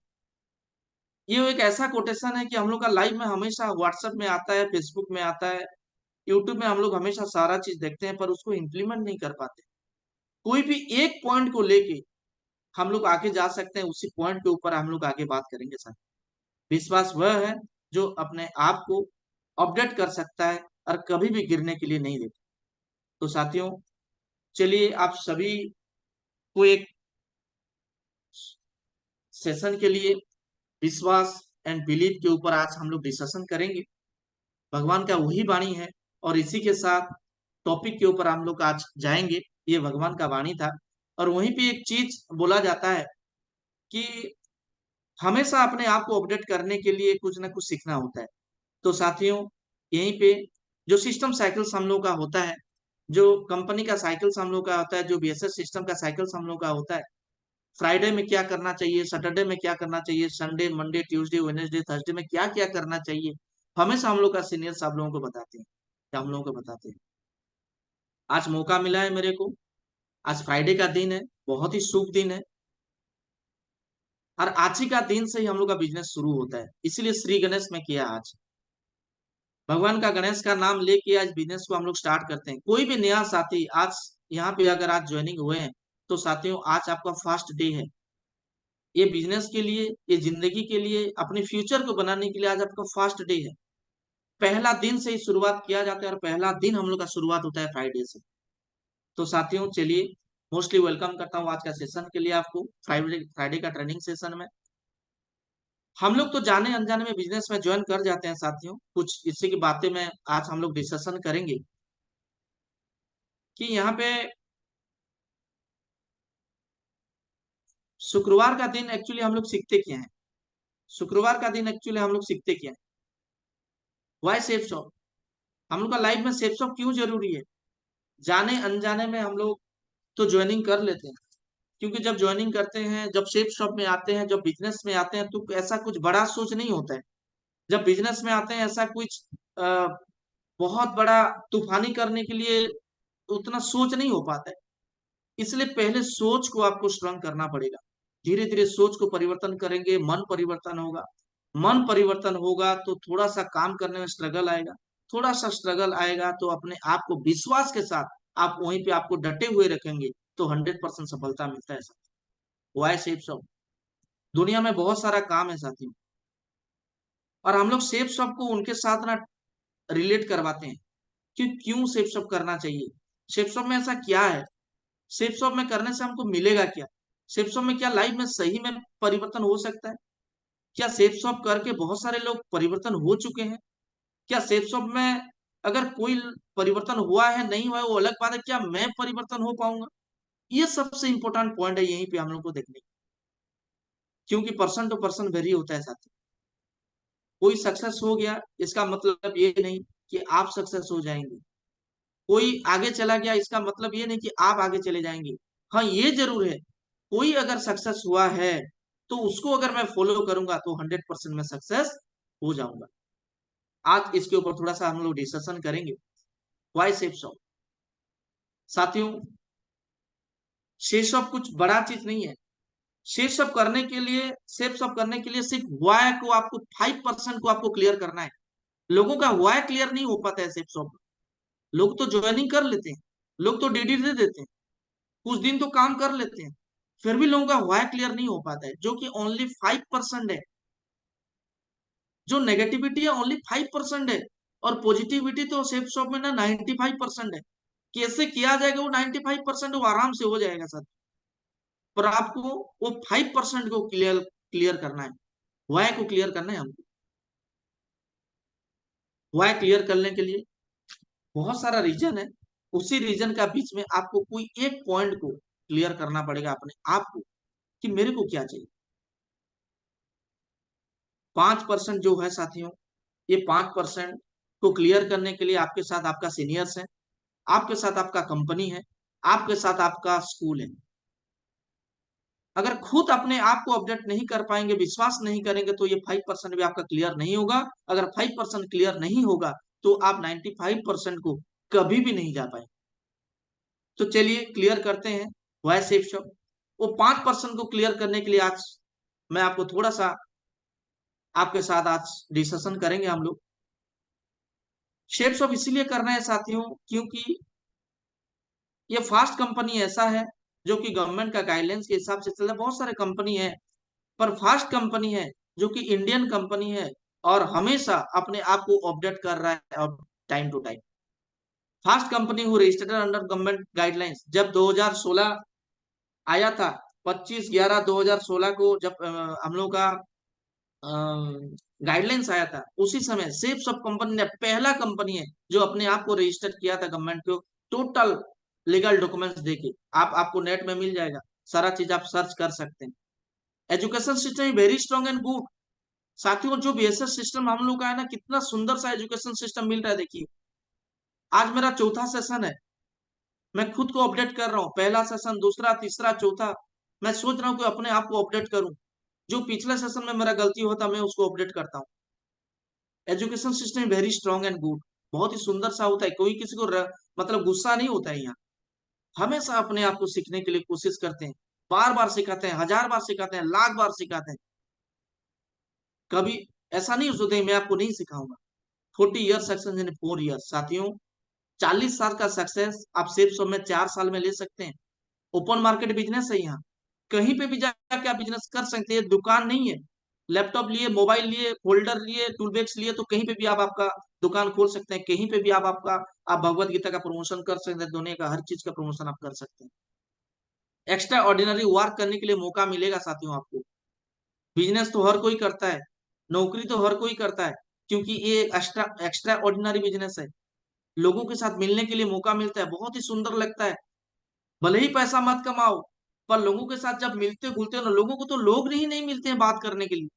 ये एक ऐसा कोटेशन है कि हम लोग का लाइव में हमेशा व्हाट्सएप में आता है, फेसबुक में आता है, यूट्यूब में हम लोग हमेशा सारा चीज देखते हैं, पर उसको इम्प्लीमेंट नहीं कर पाते। कोई भी एक पॉइंट को लेके हम लोग आगे जा सकते हैं, उसी पॉइंट के ऊपर हम लोग आगे बात करेंगे सर। विश्वास वह है जो अपने आप को अपडेट कर सकता है और कभी भी गिरने के लिए नहीं देता। तो साथियों, चलिए आप सभी को एक सेशन के लिए विश्वास एंड बिलीव के ऊपर आज हम लोग डिस्कशन करेंगे। भगवान का वही वाणी है, और इसी के साथ टॉपिक के ऊपर हम लोग आज जाएंगे। ये भगवान का वाणी था, और वहीं पे एक चीज बोला जाता है कि हमेशा अपने आप को अपडेट करने के लिए कुछ ना कुछ सीखना होता है। तो साथियों, यहीं पे जो सिस्टम साइकिल्स हम लोग का होता है, जो कंपनी का साइकिल्स हम लोग का होता है, जो बीएसएस सिस्टम का साइकिल्स हम लोग का होता है, फ्राइडे में क्या करना चाहिए, सैटरडे में क्या करना चाहिए, Sunday, Monday, Tuesday, Wednesday, Thursday में क्या क्या करना चाहिए, हमेशा हम लोग का सीनियर सब लोगों को बताते हैं, या हम लोगों को बताते हैं। आज मौका मिला है मेरे को, आज फ्राइडे का दिन है, बहुत ही शुभ दिन है, और आज ही का दिन से ही हम लोग का बिजनेस शुरू होता है। इसीलिए श्री गणेश में किया आज, भगवान का गणेश का नाम लेके आज बिजनेस को हम लोग स्टार्ट करते हैं। कोई भी नया साथी आज यहाँ पे अगर आज ज्वाइनिंग हुए हैं, तो साथियों आज आपका फर्स्ट डे है। ये बिजनेस के लिए, ये जिंदगी के लिए, अपने फ्यूचर को बनाने के लिए आज आपका फर्स्ट डे है। पहला दिन से ही शुरुआत किया जाता है, और पहला दिन हम लोग का शुरुआत होता है फ्राइडे से। तो साथियों, चलिए मोस्टली वेलकम करता हूँ आज का सेशन के लिए आपको, फ्राइडे फ्राइडे का ट्रेनिंग सेशन में। हम लोग तो जाने अनजाने में बिजनेस में ज्वाइन कर जाते हैं साथियों। कुछ इसी की बातें में आज हम लोग डिस्कशन करेंगे कि यहाँ पे शुक्रवार का दिन एक्चुअली हम लोग सीखते क्या है। शुक्रवार का दिन एक्चुअली हम लोग सीखते क्या है, वाई सेफ शॉप। हम लोग का लाइफ में सेफ शॉप क्यों जरूरी है। जाने अनजाने में हम लोग तो ज्वाइनिंग कर लेते हैं, क्योंकि जब ज्वाइनिंग करते हैं, जब सेफ शॉप में आते हैं, जब बिजनेस में आते हैं, तो ऐसा कुछ बड़ा सोच नहीं होता है। जब बिजनेस में आते हैं ऐसा कुछ आ, बहुत बड़ा तूफानी करने के लिए उतना सोच नहीं हो पाता है। इसलिए पहले सोच को आपको स्ट्रांग करना पड़ेगा। धीरे धीरे सोच को परिवर्तन करेंगे, मन परिवर्तन होगा। मन परिवर्तन होगा तो थोड़ा सा काम करने में स्ट्रगल आएगा। थोड़ा सा स्ट्रगल आएगा तो अपने आप को विश्वास के साथ आप वहीं पे आपको डटे हुए रखेंगे तो 100% सफलता मिलता है साथियों। Why safe shop. दुनिया में बहुत सारा काम है साथियों, और हम लोग सेफ शॉप को उनके साथ ना रिलेट करवाते हैं कि क्यों सेफ शॉप करना चाहिए। सेफ शॉप में ऐसा क्या है, सेफ शॉप में करने से हमको मिलेगा क्या, सेफ शॉप में क्या लाइफ में सही में परिवर्तन हो सकता है। क्या सेफ शॉप करके बहुत सारे लोग परिवर्तन हो चुके हैं। क्या सेफ शॉप में अगर कोई परिवर्तन हुआ है नहीं हुआ है वो अलग बात है, क्या मैं परिवर्तन हो पाऊंगा। ये सबसे इंपॉर्टेंट पॉइंट है यहीं पे हम लोग को देखने की। क्योंकि पर्सन टू पर्सन वेरी होता है साथी। कोई सक्सेस हो गया इसका मतलब ये नहीं कि आप सक्सेस हो जाएंगे। कोई आगे चला गया इसका मतलब ये नहीं कि आप आगे चले जाएंगे। हाँ ये जरूर है, कोई अगर सक्सेस हुआ है तो उसको अगर मैं फॉलो करूंगा तो 100% मैं सक्सेस हो जाऊंगा। आज इसके ऊपर थोड़ा सा हम लोग डिस्कशन करेंगे। वाई सेफ शॉप साथियों, सेफ कुछ बड़ा चीज नहीं है। सेफ करने के लिए, सेफ करने के लिए सिर्फ वाई को आपको 5% को आपको क्लियर करना है। लोगों का वाई क्लियर नहीं हो पाता है सेफ शॉप। लोग तो ज्वाइनिंग कर लेते हैं, लोग तो डीडी दे देते हैं, कुछ दिन तो काम कर लेते हैं, फिर भी लोगों का वाई क्लियर नहीं हो पाता है, जो कि ओनली 5% है। जो नेगेटिविटी है ओनली 5% है, और पॉजिटिविटी तो सेफ शॉप में ना 95% है। कैसे किया जाएगा वो 95%, वो आराम से हो जाएगा सर। पर आपको वो 5% को क्लियर क्लियर करना है, वाई को क्लियर करना है हमको। वाई क्लियर करने के लिए बहुत सारा रीजन है। उसी रीजन का बीच में आपको कोई एक पॉइंट को क्लियर करना पड़ेगा अपने आप को कि मेरे को क्या चाहिए। 5% जो है साथियों, ये 5% को क्लियर करने के लिए आपके साथ आपका सीनियर्स है, आपके साथ आपका कंपनी है, आपके साथ आपका स्कूल है। अगर खुद अपने आप को अपडेट नहीं कर पाएंगे, विश्वास नहीं करेंगे, तो ये 5% भी आपका क्लियर नहीं होगा। अगर 5% क्लियर नहीं होगा तो आप 95% को कभी भी नहीं जा पाएंगे। तो चलिए क्लियर करते हैं वाई सेफ शॉप। वो 5% को क्लियर करने के लिए आज मैं आपको थोड़ा सा आपके साथ आज डिस्कशन करेंगे हम लोग। शेप शॉप इसीलिए करना है साथियों क्योंकि ये फास्ट कंपनी ऐसा है जो कि गवर्नमेंट का गाइडलाइंस के हिसाब से चल रहा है। बहुत सारे कंपनी है पर फास्ट कंपनी है जो कि इंडियन कंपनी है, और हमेशा अपने आप को अपडेट कर रहा है time to time. Fast company who registered under government guidelines जब 2016 आया था, 25/11/2016 को जब हम लोग का गाइडलाइंस आया था, उसी समय सेफ सब कंपनी ने पहला कंपनी है जो अपने आप को रजिस्टर किया था गवर्नमेंट को, टोटल लीगल डॉक्यूमेंट्स देके। आप आपको नेट में मिल जाएगा, सारा चीज आप सर्च कर सकते हैं। Education system very strong and good साथियों। जो बीएसएस सिस्टम हम लोग का है ना, कितना सुंदर सा एजुकेशन सिस्टम मिल रहा है। देखिए आज मेरा चौथा सेशन है, मैं खुद को अपडेट कर रहा हूँ। पहला सेशन, दूसरा, तीसरा, चौथा, मैं सोच रहा हूँ कि अपने आप को अपडेट करूं। जो पिछले सेशन में मेरा गलती होता मैं उसको अपडेट करता हूँ। Education system very strong and good, बहुत ही सुंदर सा होता है। कोई किसी को मतलब गुस्सा नहीं होता है यहाँ। हमेशा अपने आप को सीखने के लिए कोशिश करते हैं, बार बार सिखाते हैं, 1000 बार सिखाते हैं, लाख बार सिखाते हैं। कभी ऐसा नहीं सोचते मैं आपको नहीं सिखाऊंगा। 40 ईयर सक्सेस इन 4 ईयर्स साथियों। 40 साल का सक्सेस आप सेफ शॉप में 4 साल में ले सकते हैं। ओपन मार्केट बिजनेस है यहाँ, कहीं पे भी जाके आप बिजनेस कर सकते हैं। दुकान नहीं है, लैपटॉप लिए, मोबाइल लिए, फोल्डर लिए, टूल बैग्स लिए, तो कहीं पे भी आप आपका दुकान खोल सकते हैं। कहीं पे भी आप आपका आप भगवत गीता का प्रमोशन कर सकते हैं, दुनिया का हर चीज का प्रमोशन आप कर सकते हैं। एक्स्ट्रा ऑर्डिनरी वर्क करने के लिए मौका मिलेगा साथियों आपको। बिजनेस तो हर कोई करता है, नौकरी तो हर कोई करता है, क्योंकि ये एक एक्स्ट्रा एक्स्ट्रा ऑर्डिनरी बिजनेस है। लोगों के साथ मिलने के लिए मौका मिलता है, बहुत ही सुंदर लगता है। भले ही पैसा मत कमाओ, पर लोगों के साथ जब मिलते घुलते हो ना, लोगों को तो लोग ही नहीं मिलते हैं बात करने के लिए।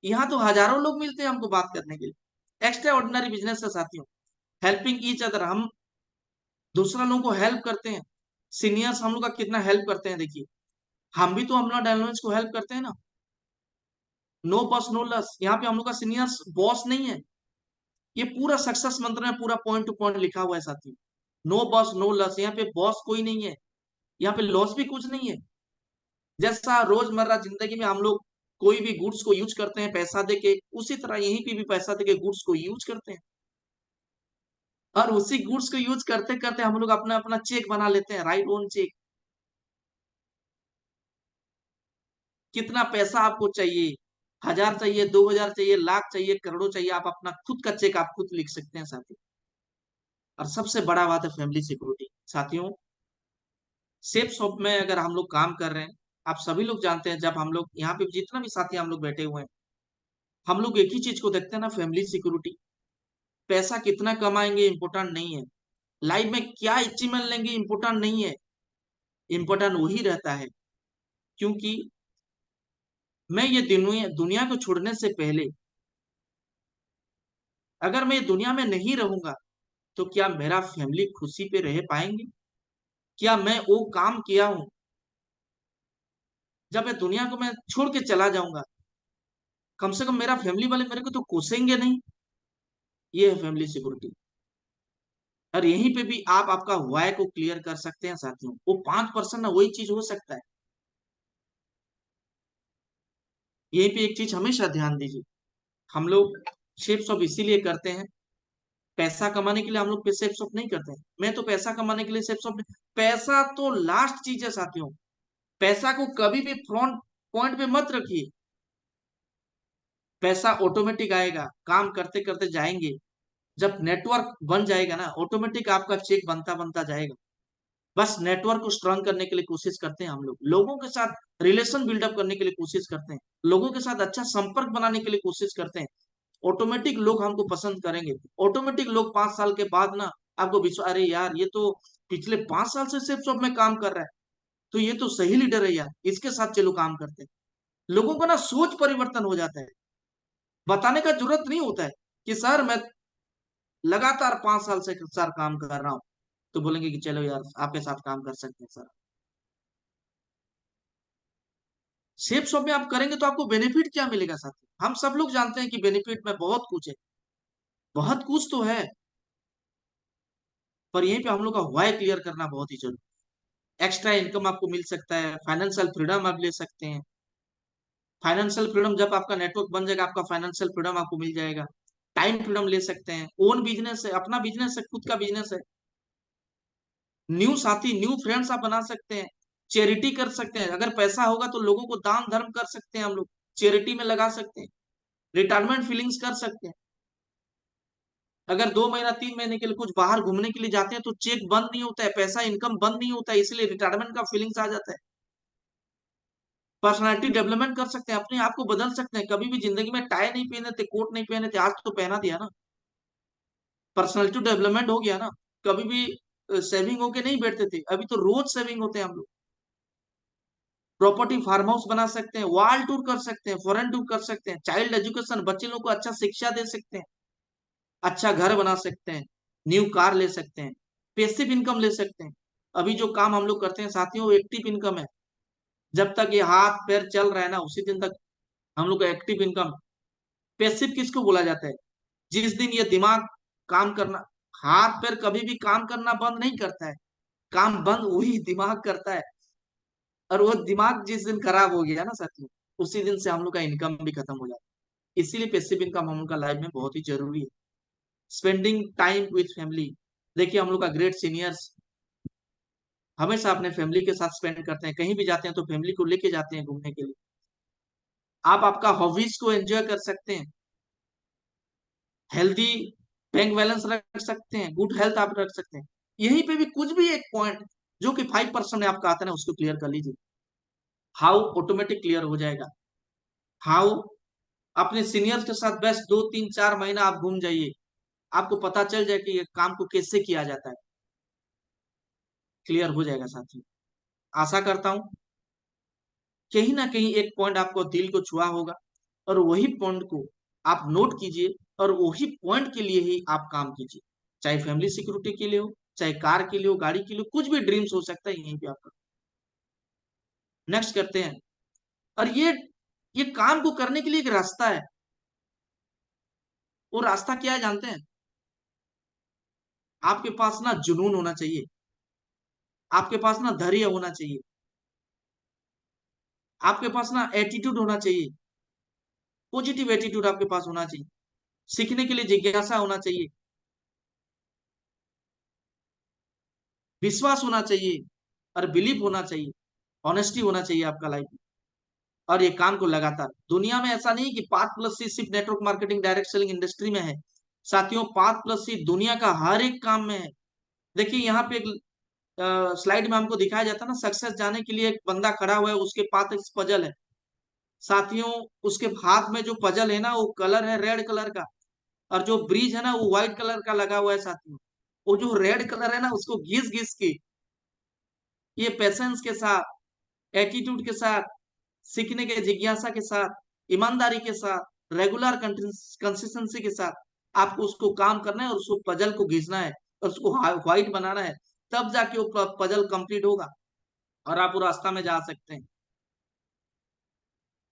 यहाँ तो हजारों लोग मिलते हैं हमको बात करने के लिए। एक्स्ट्रा ऑर्डिनरी बिजनेस है साथियों। हेल्पिंग ईच अदर, हम दूसरा लोगों को हेल्प करते हैं। सीनियर्स हम लोग का कितना हेल्प करते हैं, देखिए हम भी तो हम लोग डायलोन्स को हेल्प करते हैं ना। नो बॉस नो लस, यहाँ पे हम लोग का सीनियर्स बॉस नहीं है। ये पूरा सक्सेस मंत्र में पूरा पॉइंट टू पॉइंट लिखा हुआ है साथियों। नो बॉस नो लॉस, यहाँ पे बॉस कोई नहीं है, यहाँ पे लॉस भी कुछ नहीं है। जैसा रोजमर्रा जिंदगी में हम लोग कोई भी गुड्स को यूज करते हैं पैसा देके, उसी तरह यहीं पे भी पैसा देके गुड्स को यूज करते हैं। और उसी गुड्स को यूज करते करते हम लोग अपना अपना चेक बना लेते हैं, राइट ओन चेक। कितना पैसा आपको चाहिए, 1000 चाहिए, 2000 चाहिए, लाख चाहिए, करोड़ों चाहिए, आप अपना खुद का चेक आप खुद लिख सकते हैं साथियों। और सबसे बड़ा बात है फैमिली सिक्योरिटी साथियों। सेफ शॉप में अगर हम लोग काम कर रहे हैं, आप सभी लोग जानते हैं, जब हम लोग यहाँ पे जितना भी साथी हम लोग बैठे हुए हैं, हम लोग एक ही चीज को देखते हैं ना, फैमिली सिक्योरिटी। पैसा कितना कमाएंगे इम्पोर्टेंट नहीं है, लाइफ में क्या अचीवमेंट लेंगे इम्पोर्टेंट नहीं है, इम्पोर्टेंट वही रहता है। क्योंकि मैं ये दुनिया दुनिया को छोड़ने से पहले, अगर मैं ये दुनिया में नहीं रहूंगा, तो क्या मेरा फैमिली खुशी पे रह पाएंगे? क्या मैं वो काम किया हूं, जब मैं दुनिया को मैं छोड़ के चला जाऊंगा, कम से कम मेरा फैमिली वाले मेरे को तो कोसेंगे नहीं। ये है फैमिली सिक्योरिटी। और यहीं पे भी आप आपका वाई को क्लियर कर सकते हैं साथियों। वो 5% ना वही चीज हो सकता है। यहीं पे एक चीज हमेशा ध्यान दीजिए, हम लोग शेप शॉप इसीलिए करते हैं, पैसा कमाने के लिए हम लोग सेफ शॉप नहीं करते हैं। मैं तो पैसा कमाने के लिए सेफ शॉप, पैसा तो लास्ट चीज है साथियों। पैसा को कभी भी फ्रंट पॉइंट पे मत रखिए। पैसा ऑटोमेटिक आएगा, काम करते करते जाएंगे। जब नेटवर्क बन जाएगा ना, ऑटोमेटिक आपका चेक बनता बनता जाएगा। बस नेटवर्क को स्ट्रांग करने के लिए कोशिश करते हैं हम लोग, लोगों के साथ रिलेशन बिल्डअप करने के लिए कोशिश करते हैं, लोगों के साथ अच्छा संपर्क बनाने के लिए कोशिश करते हैं। ऑटोमेटिक लोग हमको पसंद करेंगे। ऑटोमेटिक लोग 5 साल के बाद ना आपको विश्वास, अरे यार ये तो पिछले 5 साल से सिर्फ शॉप में काम कर रहा है, तो ये तो सही लीडर है यार, इसके साथ चलो काम करते हैं। लोगों का ना सोच परिवर्तन हो जाता है। बताने का जरूरत नहीं होता है कि सर मैं लगातार 5 साल से सर काम कर रहा हूँ, तो बोलेंगे कि चलो यार आपके साथ काम कर सकते हैं सर। सेफ शॉप में आप करेंगे तो आपको बेनिफिट क्या मिलेगा साथी? हम सब लोग जानते हैं कि बेनिफिट में बहुत कुछ है, बहुत कुछ तो है, पर यहीं पे हम लोग का व्हाई क्लियर करना बहुत ही जरूरी। एक्स्ट्रा इनकम आपको मिल सकता है, फाइनेंशियल फ्रीडम आप ले सकते हैं। फाइनेंशियल फ्रीडम जब आपका नेटवर्क बन जाएगा, आपका फाइनेंशियल फ्रीडम आपको मिल जाएगा। टाइम फ्रीडम ले सकते हैं, ओन बिजनेस है, अपना बिजनेस है, खुद का बिजनेस है। न्यू साथी न्यू फ्रेंड्स आप बना सकते हैं। चैरिटी कर सकते हैं, अगर पैसा होगा तो लोगों को दान धर्म कर सकते हैं, हम लोग चैरिटी में लगा सकते हैं। रिटायरमेंट फीलिंग्स कर सकते हैं। अगर 2 महीना 3 महीने के लिए कुछ बाहर घूमने के लिए जाते हैं, तो चेक बंद नहीं होता है, पैसा इनकम बंद नहीं होता है, इसलिए रिटायरमेंट का फीलिंग्स आ जाता है। पर्सनालिटी डेवलपमेंट कर सकते हैं, अपने आप को बदल सकते हैं। कभी भी जिंदगी में टाई नहीं पहने थे, कोट नहीं पहने थे, आज तो पहना दिया ना, पर्सनालिटी डेवलपमेंट हो गया ना। कभी भी सेविंग होके नहीं बैठते थे, अभी तो रोज सेविंग होते हैं हम लोग। प्रॉपर्टी फार्म हाउस बना सकते हैं, वर्ल्ड टूर कर सकते हैं, फॉरेन टूर कर सकते हैं, चाइल्ड एजुकेशन, बच्चे लोग को अच्छा शिक्षा दे सकते हैं, अच्छा घर बना सकते हैं, न्यू कार ले सकते हैं, पैसिव इनकम ले सकते हैं। अभी जो काम हम लोग करते हैं साथियों, वो एक्टिव इनकम है। जब तक ये हाथ पैर चल रहा है ना, उसी दिन तक हम लोग का एक्टिव इनकम। पैसिव किसको बोला जाता है? जिस दिन ये दिमाग काम करना, हाथ पैर कभी भी काम करना बंद नहीं करता है, काम बंद वही दिमाग करता है। और वो दिमाग जिस दिन खराब हो गया ना साथियों, उसी दिन से हम लोग का इनकम भी खत्म हो जाता है। इसीलिए पैसिव इनकम हम लोग का लाइफ में बहुत ही जरूरी है। स्पेंडिंग टाइम विथ फैमिली, देखिए हम लोग का ग्रेट सीनियर्स हमेशा अपने फैमिली के साथ स्पेंड करते हैं, कहीं भी जाते हैं तो फैमिली को लेके जाते हैं घूमने के लिए। आप आपका हॉबीज को एंजॉय कर सकते हैं, हेल्दी बैंक बैलेंस रख सकते हैं, गुड हेल्थ आप रख सकते हैं। यहीं पे भी कुछ भी एक पॉइंट जो कि 5% आपका आता है ना, उसको क्लियर कर लीजिए, हाउ ऑटोमेटिक क्लियर हो जाएगा। हाउ अपने सीनियर्स के साथ बेस्ट 2 3 4 महीना आप घूम जाइए, आपको पता चल जाए कि ये काम को कैसे किया जाता है, क्लियर हो जाएगा साथियों। आशा करता हूं कहीं ना कहीं एक पॉइंट आपको दिल को छुआ होगा, और वही पॉइंट को आप नोट कीजिए, और वही पॉइंट के लिए ही आप काम कीजिए, चाहे फैमिली सिक्योरिटी के लिए हो, चाहे कार के लिए हो, गाड़ी के लिए, कुछ भी ड्रीम्स हो सकता है यहीं पे आपका। नेक्स्ट करते हैं। और ये काम को करने के लिए एक रास्ता है, वो रास्ता क्या है जानते हैं? आपके पास ना जुनून होना चाहिए, आपके पास ना धैर्य होना चाहिए, आपके पास ना एटीट्यूड होना चाहिए, पॉजिटिव एटीट्यूड आपके पास होना चाहिए, सीखने के लिए जिज्ञासा होना चाहिए, विश्वास होना चाहिए, और बिलीव होना चाहिए, ऑनेस्टी होना चाहिए आपका लाइफ में। और ये काम को लगातार, दुनिया में ऐसा नहीं कि 5+C सिर्फ network marketing direct selling industry में है साथियों, 5+C दुनिया का हर एक काम में है। देखिए यहाँ पे एक स्लाइड में हमको दिखाया जाता है ना, सक्सेस जाने के लिए एक बंदा खड़ा हुआ है, उसके पास एक पजल है साथियों, उसके हाथ में जो पजल है ना वो कलर है रेड कलर का, और जो ब्रिज है ना वो व्हाइट कलर का लगा हुआ है साथियों। वो जो रेड कलर है ना उसको घिस घिस के, ये पेशेंस के साथ, एटीट्यूड के साथ, सीखने के जिज्ञासा के साथ, ईमानदारी के साथ, रेगुलर कंसिस्टेंसी के साथ आपको उसको काम करना है, और उसको पजल को घिसना है, और उसको व्हाइट बनाना है, तब जाके वो पजल कंप्लीट होगा और आप वो रास्ता में जा सकते हैं।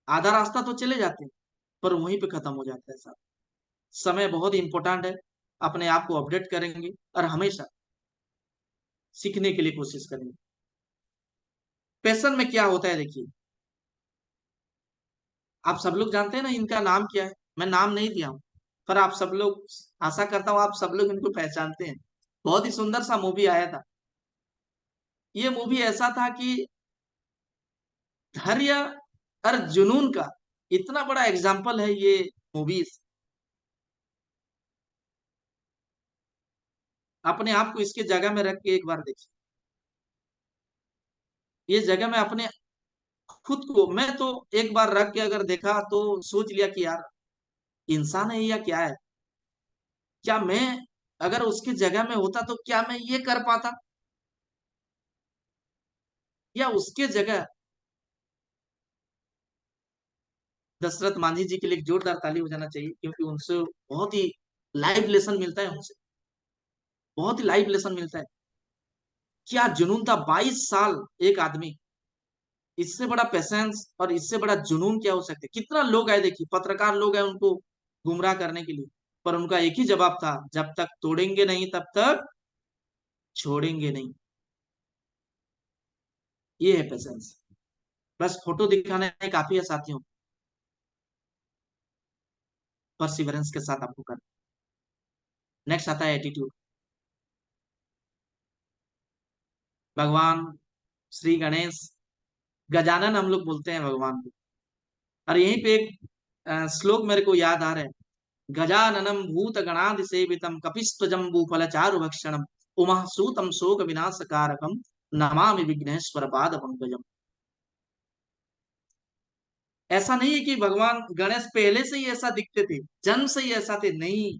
आधा रास्ता तो चले जाते हैं पर वहीं पे खत्म हो जाता है साहब। समय बहुत इंपॉर्टेंट है, अपने आप को अपडेट करेंगे और हमेशा सीखने के लिए कोशिश करेंगे। पैशन में क्या होता है देखिए, आप सब लोग जानते हैं ना इनका नाम क्या है, मैं नाम नहीं दिया हूं, पर आप सब लोग, आशा करता हूं आप सब लोग इनको पहचानते हैं। बहुत ही सुंदर सा मूवी आया था, ये मूवी ऐसा था कि धैर्य और जुनून का इतना बड़ा एग्जाम्पल है ये मूवीज। अपने आप को इसके जगह में रख के एक बार देखिए, ये जगह में अपने खुद को, मैं तो एक बार रख के अगर देखा तो सोच लिया कि यार इंसान है या क्या है, क्या मैं अगर उसकी जगह में होता तो क्या मैं ये कर पाता, या उसके जगह दशरथ मांझी जी के लिए एक जोरदार ताली हो जाना चाहिए, क्योंकि उनसे बहुत ही लाइव लेसन मिलता है, उनसे बहुत ही लाइव लेसन मिलता है। क्या जुनून था, 22 साल एक आदमी, इससे बड़ा पेशेंस और इससे बड़ा जुनून क्या हो सकता है। कितना लोग आए देखिए, पत्रकार लोग आए उनको गुमराह करने के लिए, पर उनका एक ही जवाब था, जब तक तोड़ेंगे नहीं तब तक छोड़ेंगे नहीं। ये है पेशेंस, बस फोटो दिखाने काफी है साथियों, परसिवरेंस के साथ आपको करना। नेक्स्ट आता है एटीट्यूड। भगवान श्री गणेश, गजानन हम लोग बोलते हैं भगवान को, और यहीं पे एक श्लोक मेरे को याद आ रहा है, गजाननम भूत गणादि सेवितम कपिस्त्व जम्बू फलचारु भक्षणम उमा सूतम शोक विनाशकारकम नमामि विघ्नेश्वर पाद पंकजम। ऐसा नहीं है कि भगवान गणेश पहले से ही ऐसा दिखते थे, जन्म से ही ऐसा थे, नहीं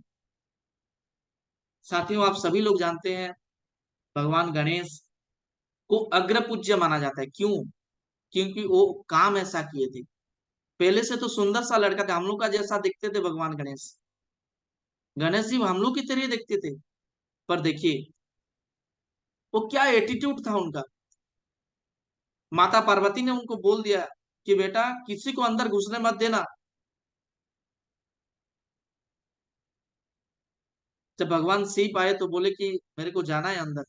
साथियों, आप सभी लोग जानते हैं भगवान गणेश को अग्र पूज्य माना जाता है। क्यों? क्योंकि वो काम ऐसा किए थे, पहले से तो सुंदर सा लड़का था, हम लोग का जैसा दिखते थे भगवान गणेश। गणेश जी हम लोग की तरह दिखते थे, पर देखिए वो क्या एटीट्यूड था उनका। माता पार्वती ने उनको बोल दिया कि बेटा किसी को अंदर घुसने मत देना। जब भगवान शिव आए तो बोले कि मेरे को जाना है अंदर,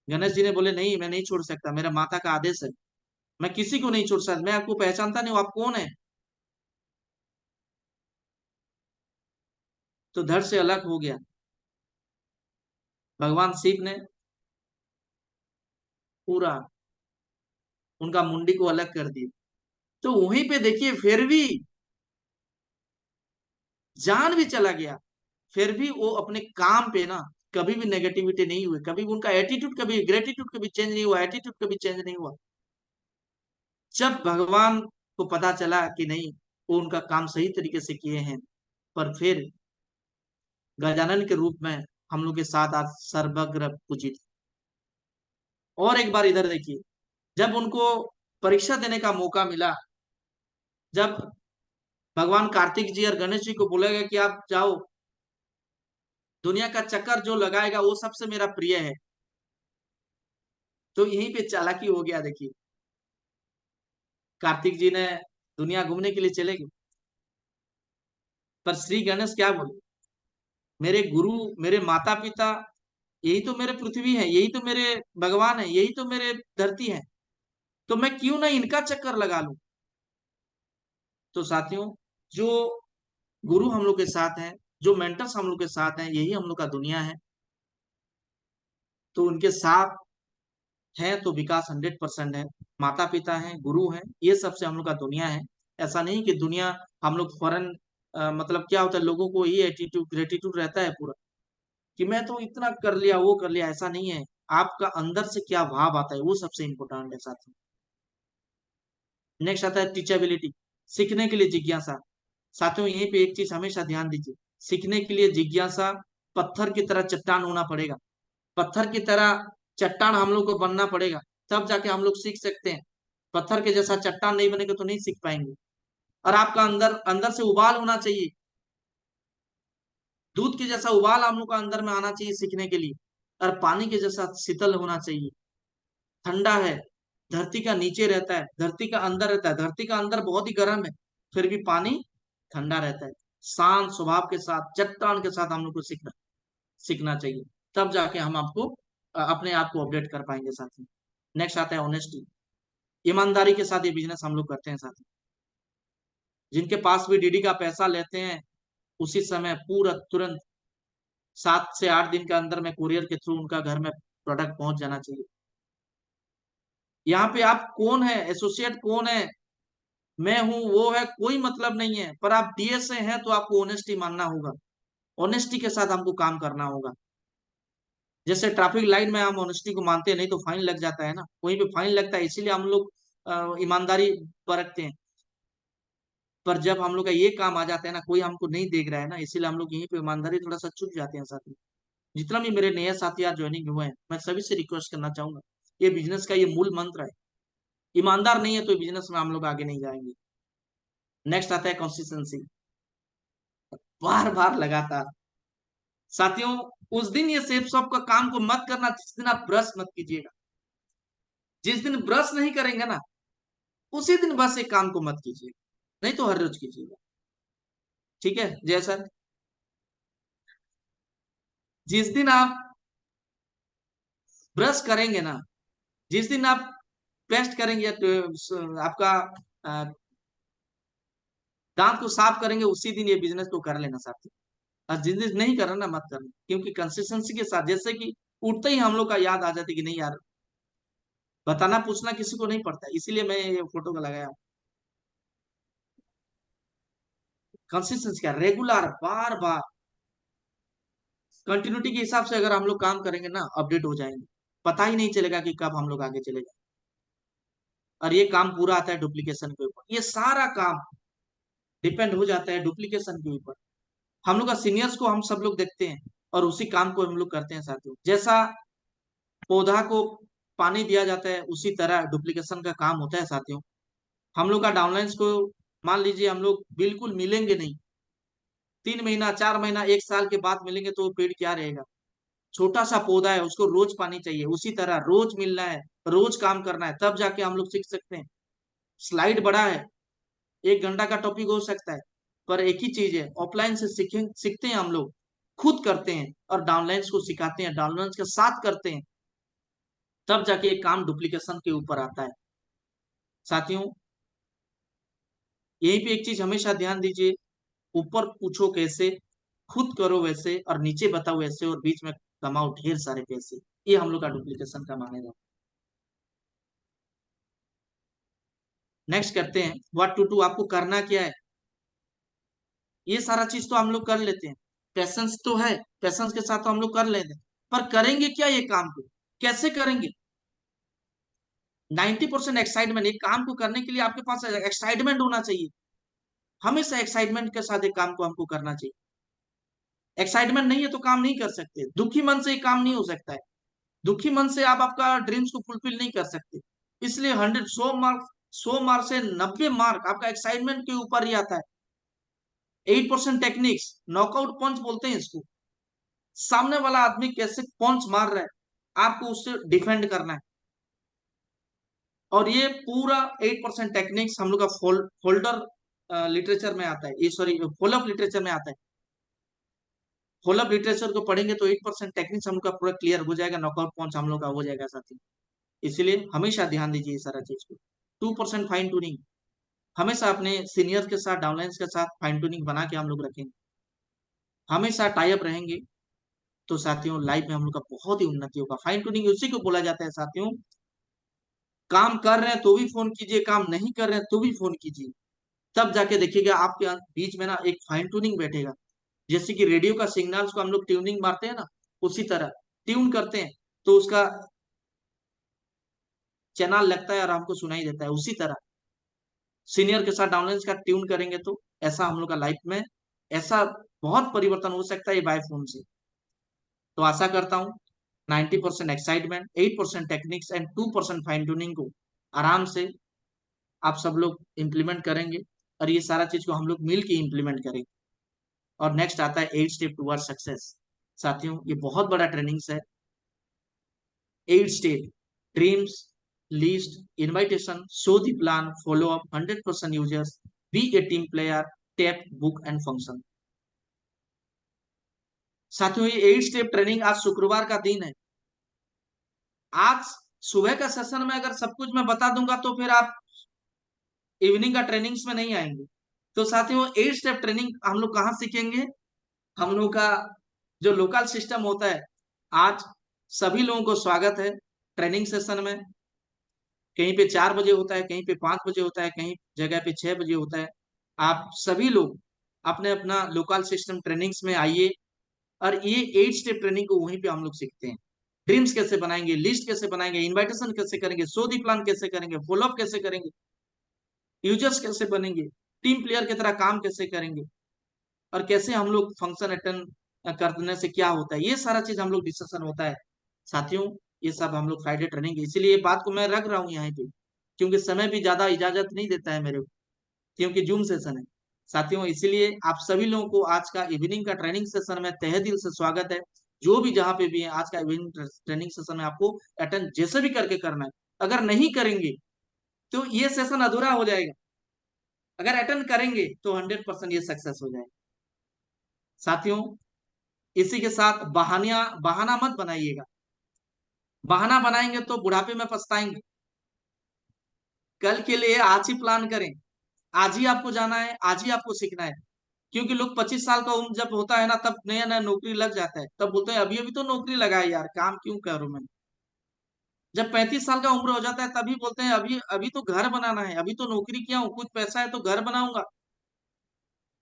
गणेश जी ने बोले नहीं मैं नहीं छोड़ सकता, मेरा माता का आदेश है, मैं किसी को नहीं छोड़ सकता, मैं आपको पहचानता नहीं हूं, आप कौन है। तो धड़ से अलग हो गया भगवान शिव ने, पूरा उनका मुंडी को अलग कर दिया। तो वहीं पे देखिए फिर भी जान भी चला गया, फिर भी वो अपने काम पे ना कभी भी नेगेटिविटी नहीं हुई, कभी भी उनका एटीट्यूड, कभी ग्रेटिट्यूड कभी चेंज नहीं हुआ, एटीट्यूड कभी चेंज नहीं हुआ। जब भगवान को पता चला कि नहीं वो उनका काम सही तरीके से किए हैं, पर फिर गजानन के रूप में हम लोग के साथ आज सर्वग्र पूजित। और एक बार इधर देखिए, जब उनको परीक्षा देने का मौका मिला, जब भगवान कार्तिक जी और गणेश जी को बोला गया कि आप जाओ, दुनिया का चक्कर जो लगाएगा वो सबसे मेरा प्रिय है, तो यहीं पे चालाकी हो गया। देखिए कार्तिक जी ने दुनिया घूमने के लिए चले गए, पर श्री गणेश क्या बोले, मेरे गुरु, मेरे माता पिता, यही तो मेरे पृथ्वी है, यही तो मेरे भगवान है, यही तो मेरे धरती है, तो मैं क्यों ना इनका चक्कर लगा लूं। तो साथियों, जो गुरु हम लोग के साथ हैं, जो मेंटर्स हम लोग के साथ हैं, यही हम लोग का दुनिया है। तो उनके साथ है तो विकास 100% है। माता पिता हैं, गुरु हैं, ये सबसे हम लोग का दुनिया है। ऐसा नहीं कि दुनिया हम लोग फॉरेन, मतलब क्या होता है, लोगों को ये एटीट्यूड ग्रेटिट्यूड रहता है पूरा कि मैं तो इतना कर लिया, वो कर लिया। ऐसा नहीं है, आपका अंदर से क्या भाव आता है वो सबसे इंपॉर्टेंट है साथियों। नेक्स्ट आता है टीचेबिलिटी, सीखने के लिए जिज्ञासा। साथियों यहीं पे एक चीज हमेशा ध्यान दीजिए, सीखने के लिए जिज्ञासा, पत्थर की तरह चट्टान होना पड़ेगा, पत्थर की तरह चट्टान हम लोग को बनना पड़ेगा, तब जाके हम लोग सीख सकते हैं। पत्थर के जैसा चट्टान नहीं बनेगा तो नहीं सीख पाएंगे। और आपका अंदर अंदर से उबाल होना चाहिए, दूध के जैसा उबाल हम लोग का अंदर में आना चाहिए सीखने के लिए, और पानी के जैसा शीतल होना चाहिए। ठंडा है, धरती का नीचे रहता है, धरती का अंदर रहता है, धरती का अंदर बहुत ही गर्म है, फिर भी पानी ठंडा रहता है। शांत स्वभाव के साथ, चट्टान के साथ हम लोग को सीखना चाहिए, तब जाके हम आपको अपने आप को अपडेट कर पाएंगे साथी। नेक्स्ट आता है ऑनेस्टी, ईमानदारी के साथ ये बिजनेस हम लोग करते हैं साथी। जिनके पास भी डीडी का पैसा लेते हैं, उसी समय पूरा तुरंत 7 से 8 दिन के अंदर में कुरियर के थ्रू उनका घर में प्रोडक्ट पहुंच जाना चाहिए। यहाँ पे आप कौन है, एसोसिएट कौन है, मैं हूं वो है, कोई मतलब नहीं है, पर आप डीएस से हैं तो आपको ऑनेस्टी मानना होगा, ऑनेस्टी के साथ हमको काम करना होगा। जैसे ट्रैफिक लाइन में हम ऑनेस्टी को मानते हैं, नहीं तो फाइन लग जाता है ना, वहीं पे फाइन लगता है, इसीलिए हम लोग ईमानदारी बरतते हैं। पर जब हम लोग का ये काम आ जाता है ना, कोई हमको नहीं देख रहा है ना, इसीलिए हम लोग यहीं पे ईमानदारी थोड़ा सा चूक जाते हैं साथी। जितना भी मेरे नए साथी आज ज्वाइनिंग हुए हैं, मैं सभी से रिक्वेस्ट करना चाहूंगा, ये बिजनेस का ये मूल मंत्र है, ईमानदार नहीं है तो बिजनेस में हम लोग आगे नहीं जाएंगे। नेक्स्ट आता है कंसिस्टेंसी, बार बार लगातार। साथियों उस दिन ये सेफ शॉप का काम को मत करना जिस दिन आप ब्रश मत कीजिएगा। जिस दिन ब्रश नहीं करेंगे ना, उसी दिन बस एक काम को मत कीजिएगा, नहीं तो हर रोज कीजिएगा। ठीक है जय सर। जिस दिन आप ब्रश करेंगे ना, जिस दिन आप पेस्ट करेंगे तो आपका दांत को साफ करेंगे, उसी दिन ये बिजनेस को कर लेना साथी। और जिस दिन नहीं करना ना, मत करना, क्योंकि कंसिस्टेंसी के साथ, जैसे कि उठते ही हम लोग का याद आ जाती कि नहीं यार, बताना पूछना किसी को नहीं पड़ता, इसीलिए मैं ये फोटो का लगाया। कंसिस्टेंसी का रेगुलर, बार बार कंटिन्यूटी के हिसाब से अगर हम लोग काम करेंगे ना, अपडेट हो जाएंगे, पता ही नहीं चलेगा कि कब हम लोग आगे चले जाए। और ये काम पूरा आता है डुप्लीकेशन के ऊपर, ये सारा काम डिपेंड हो जाता है डुप्लीकेशन के ऊपर। हम लोग का सीनियर्स को हम सब लोग देखते हैं और उसी काम को हम लोग करते हैं साथियों। जैसा पौधा को पानी दिया जाता है, उसी तरह डुप्लीकेशन का काम होता है साथियों। हम लोग का डाउनलाइंस को मान लीजिए हम लोग बिल्कुल मिलेंगे नहीं, 3 महीना 4 महीना 1 साल के बाद मिलेंगे तो पेड़ क्या रहेगा। छोटा सा पौधा है, उसको रोज पानी चाहिए, उसी तरह रोज मिलना है, रोज काम करना है, तब जाके हम लोग सीख सकते हैं। स्लाइड बड़ा है, 1 घंटा का टॉपिक हो सकता है, पर एक ही चीज है, ऑफलाइन से सीखते हैं हम लोग, खुद करते हैं और डाउनलाइंस को सिखाते हैं, डाउनलाइंस के साथ करते हैं, तब जाके एक काम डुप्लीकेशन के ऊपर आता है साथियों। यहीं पे एक चीज हमेशा ध्यान दीजिए, ऊपर पूछो कैसे, खुद करो वैसे, और नीचे बताओ वैसे, और बीच में कमाओ ढेर सारे पैसे, ये हम लोग का डुप्लीकेशन का मानेगा। नेक्स्ट करते हैं व्हाट टू डू, आपको करना क्या है। ये सारा चीज तो हम लोग कर लेते हैं, पैसेंस तो है, पैसेंस के साथ तो हम लोग कर लेते हैं, पर करेंगे क्या ये काम को, कैसे करेंगे। 90% एक्साइटमेंट, एक काम को करने के लिए आपके पास एक्साइटमेंट होना चाहिए। हमेशा एक्साइटमेंट के साथ एक काम को हमको करना चाहिए। एक्साइटमेंट नहीं है तो काम नहीं कर सकते। दुखी मन से काम नहीं हो सकता है। दुखी मन से आप आपका ड्रीम्स को फुलफिल नहीं कर सकते। इसलिए 100 मार्क से 90 मार्क आपका एक्साइटमेंट के ऊपर ही आता है। 8% टेक्निक्स, नॉकआउट पंच बोलते हैं इसको। सामने वाला आदमी कैसे पंच मार रहा है, आपको उससे डिफेंड करना है। और ये पूरा 8% टेक्निक्स हम लोग का फोल्डर लिटरेचर में आता है, ये सॉरी फॉलोअप लिटरेचर में आता है। फॉलोअप लिटरेचर को पढ़ेंगे तो 8% टेक्निक्स हम लोग का पूरा क्लियर हो जाएगा, नॉकआउट पंच हम लोग का हो जाएगा साथी। इसलिए हमेशा ध्यान दीजिए इस सारा चीज को। 2% फाइन ट्यूनिंग, हमेशा अपने सीनियर के साथ, डाउनलाइंस के साथ फाइन ट्यूनिंग बना के हम लोग रखेंगे। हमेशा टाई अप रहेंगे तो साथियों लाइफ में हम लोग का बहुत ही उन्नति होगा। फाइन ट्यूनिंग उसी को बोला जाता है साथियों। काम कर रहे हैं तो भी फोन कीजिए, काम नहीं कर रहे हैं तो भी फोन कीजिए, तब जाके देखिएगा आपके बीच में ना एक फाइन ट्यूनिंग बैठेगा। जैसे कि रेडियो का सिग्नल्स को हम लोग ट्यूनिंग मारते हैं ना, उसी तरह ट्यून करते हैं तो उसका चैनल लगता है और हमको सुनाई देता है। उसी तरह सीनियर के साथ डाउनलाइंस का ट्यून करेंगे तो ऐसा हम लोग का लाइफ में ऐसा बहुत परिवर्तन हो सकता है बाय फोन से। तो आशा करता हूँ 90% excitement, 8% techniques and 2% fine tuning को आराम से आप सब लोग इम्प्लीमेंट करेंगे, और ये सारा चीज को हम लोग मिल के इम्प्लीमेंट करेंगे। और नेक्स्ट आता है 8 स्टेप टुवर्ड सक्सेस। साथियों ये बहुत बड़ा ट्रेनिंग्स है। 8 step: dreams, list, invitation, show the plan, follow up, 100% users, be a team player, tap, book and function. साथियों ये 8 स्टेप ट्रेनिंग आज शुक्रवार का दिन है। आज सुबह का सेशन में अगर सब कुछ मैं बता दूंगा तो फिर आप इवनिंग का ट्रेनिंग्स में नहीं आएंगे। तो साथियों 8 स्टेप ट्रेनिंग हम लोग कहाँ सीखेंगे? हम लोग का जो लोकल सिस्टम होता है, आज सभी लोगों को स्वागत है ट्रेनिंग सेशन में। कहीं पे 4 बजे होता है, कहीं पे 5 बजे होता है, कहीं जगह पे 6 बजे होता है। आप सभी लोग अपने अपना लोकल सिस्टम ट्रेनिंग्स में आइए, और ये 8 स्टेप ट्रेनिंग को वहीं पे हम लोग सीखते हैं। ड्रीम्स कैसे बनाएंगे, लिस्ट कैसे बनाएंगे, इनविटेशन कैसे करेंगे, शो दी प्लान कैसे करेंगे, फॉलोअप कैसे करेंगे, यूजर्स कैसे बनेंगे, टीम प्लेयर की तरह काम कैसे करेंगे, और कैसे हम लोग फंक्शन अटेंड करने से क्या होता है, ये सारा चीज हम लोग डिस्कशन होता है साथियों। ये सब हम लोग फ्राइडे ट्रेनिंग, इसीलिए ये बात को मैं रख रहा हूँ यहाँ पे, क्योंकि समय भी ज्यादा इजाजत नहीं देता है मेरे को, क्योंकि जूम सेशन है साथियों। इसीलिए आप सभी लोगों को आज का इवनिंग का ट्रेनिंग सेशन में तहे दिल से स्वागत है। जो भी जहाँ पे भी है, आज का इवनिंग ट्रेनिंग सेशन में आपको अटेंड जैसे भी करके करना है। अगर नहीं करेंगे तो ये सेशन अधूरा हो जाएगा, अगर अटेंड करेंगे तो 100% ये सक्सेस हो जाएगा साथियों। इसी के साथ बहाना मत बनाइएगा। बहाना बनाएंगे तो बुढ़ापे में पछताएंगे। कल के लिए आज ही प्लान करें, आज ही आपको जाना है, आज ही आपको सीखना है। क्योंकि लोग 25 साल का उम्र जब होता है ना, तब नया नया नौकरी लग जाता है, तब बोलते हैं अभी अभी तो नौकरी लगा है यार, काम क्यों करूं मैं। जब 35 साल का उम्र हो जाता है तभी बोलते हैं अभी अभी तो घर बनाना है, अभी तो नौकरी किया हूँ, कुछ पैसा है तो घर बनाऊंगा,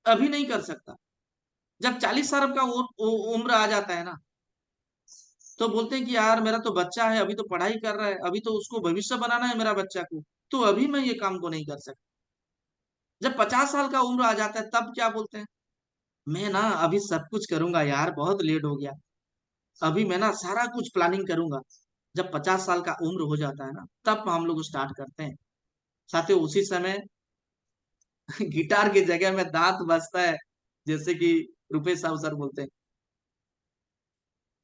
अभी नहीं कर सकता। जब 40 साल का उम्र आ जाता है ना, तो बोलते हैं कि यार मेरा तो बच्चा है, अभी तो पढ़ाई कर रहा है, अभी तो उसको भविष्य बनाना है मेरा बच्चा को, तो अभी मैं ये काम को नहीं कर सकता। जब 50 साल का उम्र आ जाता है तब क्या बोलते हैं, मैं ना अभी सब कुछ करूंगा यार, बहुत लेट हो गया, अभी मैं ना सारा कुछ प्लानिंग करूंगा। जब 50 साल का उम्र हो जाता है ना, तब हम लोग स्टार्ट करते हैं साथियों। उसी समय गिटार की जगह में दांत बजता है, जैसे कि रुपेश साहू सर बोलते हैं।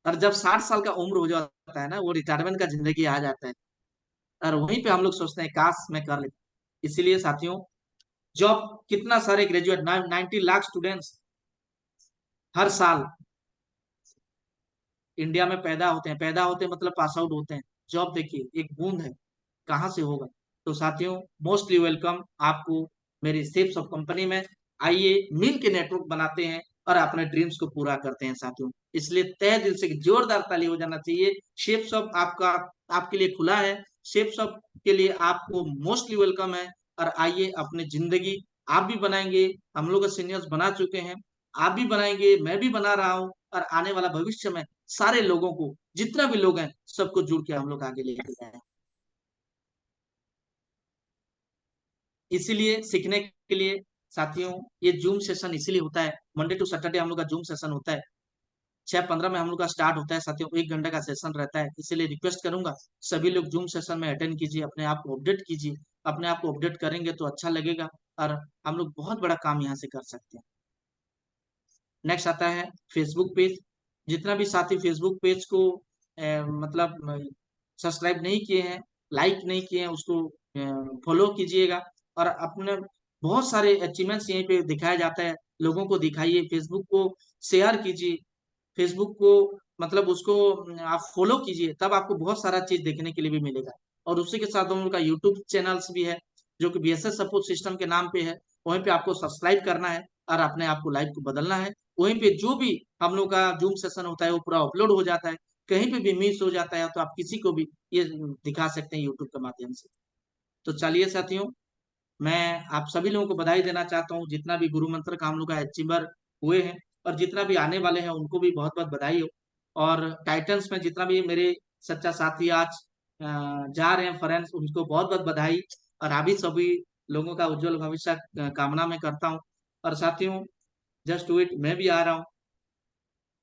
और जब 60 साल का उम्र हो जाता है ना, वो रिटायरमेंट का जिंदगी आ जाता है, और वहीं पे हम लोग सोचते हैं काश मैं कर लेता। इसीलिए साथियों जॉब, कितना सारे ग्रेजुएट 90 लाख स्टूडेंट्स हर साल इंडिया में पैदा होते हैं। पैदा होते हैं मतलब पास आउट होते हैं। जॉब देखिए एक बूंद है, कहाँ से होगा। तो साथियों मोस्टली वेलकम आपको मेरी शेप्स ऑफ कंपनी में। आइए मिल के नेटवर्क बनाते हैं और अपने ड्रीम्स को पूरा करते हैं साथियों। इसलिए तहे दिल से जोरदार ताली हो जाना चाहिए। शेप्स ऑफ आपका आपके लिए खुला है, शेप्स ऑफ के लिए आपको मोस्टली वेलकम है। और आइए अपनी जिंदगी आप भी बनाएंगे, हम लोग सीनियर्स बना चुके हैं, आप भी बनाएंगे, मैं भी बना रहा हूँ, और आने वाला भविष्य में सारे लोगों को, जितना भी लोग हैं सबको जुड़ के हम लोग आगे लेके जाए। इसीलिए सीखने के लिए साथियों ये जूम सेशन इसीलिए होता है, मंडे टू सैटरडे हम लोग का जूम सेशन होता है, 6:15 में हम लोग का स्टार्ट होता है साथियों, 1 घंटे का सेशन रहता है। इसीलिए रिक्वेस्ट करूंगा सभी लोग जूम सेशन में अटेंड कीजिए, अपने आप को अपडेट कीजिए। अपने आप को अपडेट करेंगे तो अच्छा लगेगा और हम लोग बहुत बड़ा काम यहाँ से कर सकते हैं। नेक्स्ट आता है फेसबुक पेज। जितना भी साथी फेसबुक पेज को मतलब सब्सक्राइब नहीं किए हैं, लाइक नहीं किए हैं, उसको फॉलो कीजिएगा और अपने बहुत सारे अचीवमेंट्स यहीं पे दिखाया जाता है, लोगों को दिखाइए, फेसबुक को शेयर कीजिए, फेसबुक को मतलब उसको आप फॉलो कीजिए, तब आपको बहुत सारा चीज देखने के लिए भी मिलेगा। और उसी के साथ हम लोग का यूट्यूब चैनल्स भी है जो कि बीएसएस सपोर्ट सिस्टम के नाम पे है, वहीं पे आपको सब्सक्राइब करना है और अपने आप को लाइफ को बदलना है। वहीं पे जो भी हम लोग का जूम सेशन होता है वो पूरा अपलोड हो जाता है, कहीं पे भी मिस हो जाता है तो आप किसी को भी ये दिखा सकते हैं यूट्यूब के माध्यम से। तो चलिए साथियों, मैं आप सभी लोगों को बधाई देना चाहता हूँ, जितना भी गुरु मंत्र का हम लोग का अचीवर हुए हैं और जितना भी आने वाले हैं उनको भी बहुत बहुत बधाई हो। और टाइटन्स में जितना भी मेरे सच्चा साथी आज जा रहे हैं फ्रेंड्स, उनको बहुत बहुत बधाई और अभी सभी लोगों का उज्जवल भविष्य कामना में करता हूँ। और साथियों जस्ट डू इट, मैं भी आ रहा हूँ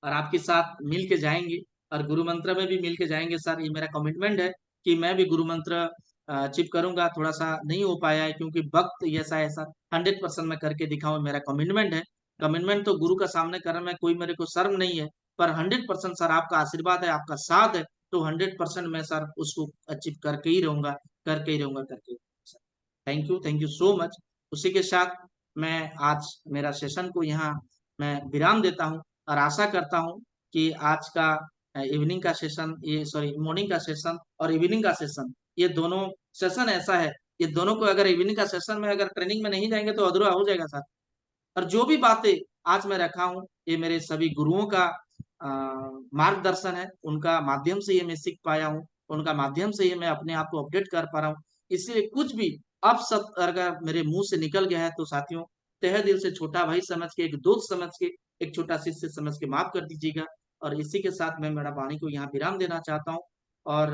और आपके साथ मिल के जाएंगे और गुरु मंत्र में भी मिल के जाएंगे सर। ये मेरा कमिटमेंट है कि मैं भी गुरु मंत्र अचीव करूंगा। थोड़ा सा नहीं हो पाया है क्योंकि वक्त ऐसा ऐसा 100% मैं करके दिखाऊं, मेरा कमिटमेंट है। कमिटमेंट तो गुरु का सामने करने में कोई मेरे को शर्म नहीं है, पर 100% सर आपका आशीर्वाद है, आपका साथ है, तो 100% मैं सर उसको अचीव करके ही रहूंगा, करके ही रहूंगा, करके। Thank you so much. उसी के साथ मैं आज मेरा सेशन को यहाँ मैं विराम देता हूँ और आशा करता हूँ कि आज का इवनिंग का सेशन, ये सॉरी मॉर्निंग का सेशन और इवनिंग का सेशन, ये दोनों सेशन ऐसा है, ये दोनों को अगर इवनिंग का सेशन में अगर ट्रेनिंग में नहीं जाएंगे तो अधूरा हो जाएगा सर। और जो भी बातें आज मैं रखा हूँ ये मेरे सभी गुरुओं का मार्गदर्शन है, उनका माध्यम से ये मैं सीख पाया हूँ, उनका माध्यम से ये मैं अपने आप को अपडेट कर पा रहा हूँ। इसलिए कुछ भी अब सब अगर मेरे मुंह से निकल गया है तो साथियों तहे दिल से छोटा भाई समझ के, एक दोस्त समझ के, एक छोटा शिष्य समझ के माफ कर दीजिएगा। और इसी के साथ मैं मेरा वाणी को यहाँ विराम देना चाहता हूँ और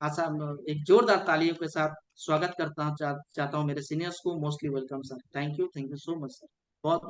आशा एक जोरदार तालियों के साथ स्वागत करता हूँ चाहता हूँ मेरे सीनियर्स को। Mostly welcome sir, thank you so much sir, बहुत बहुत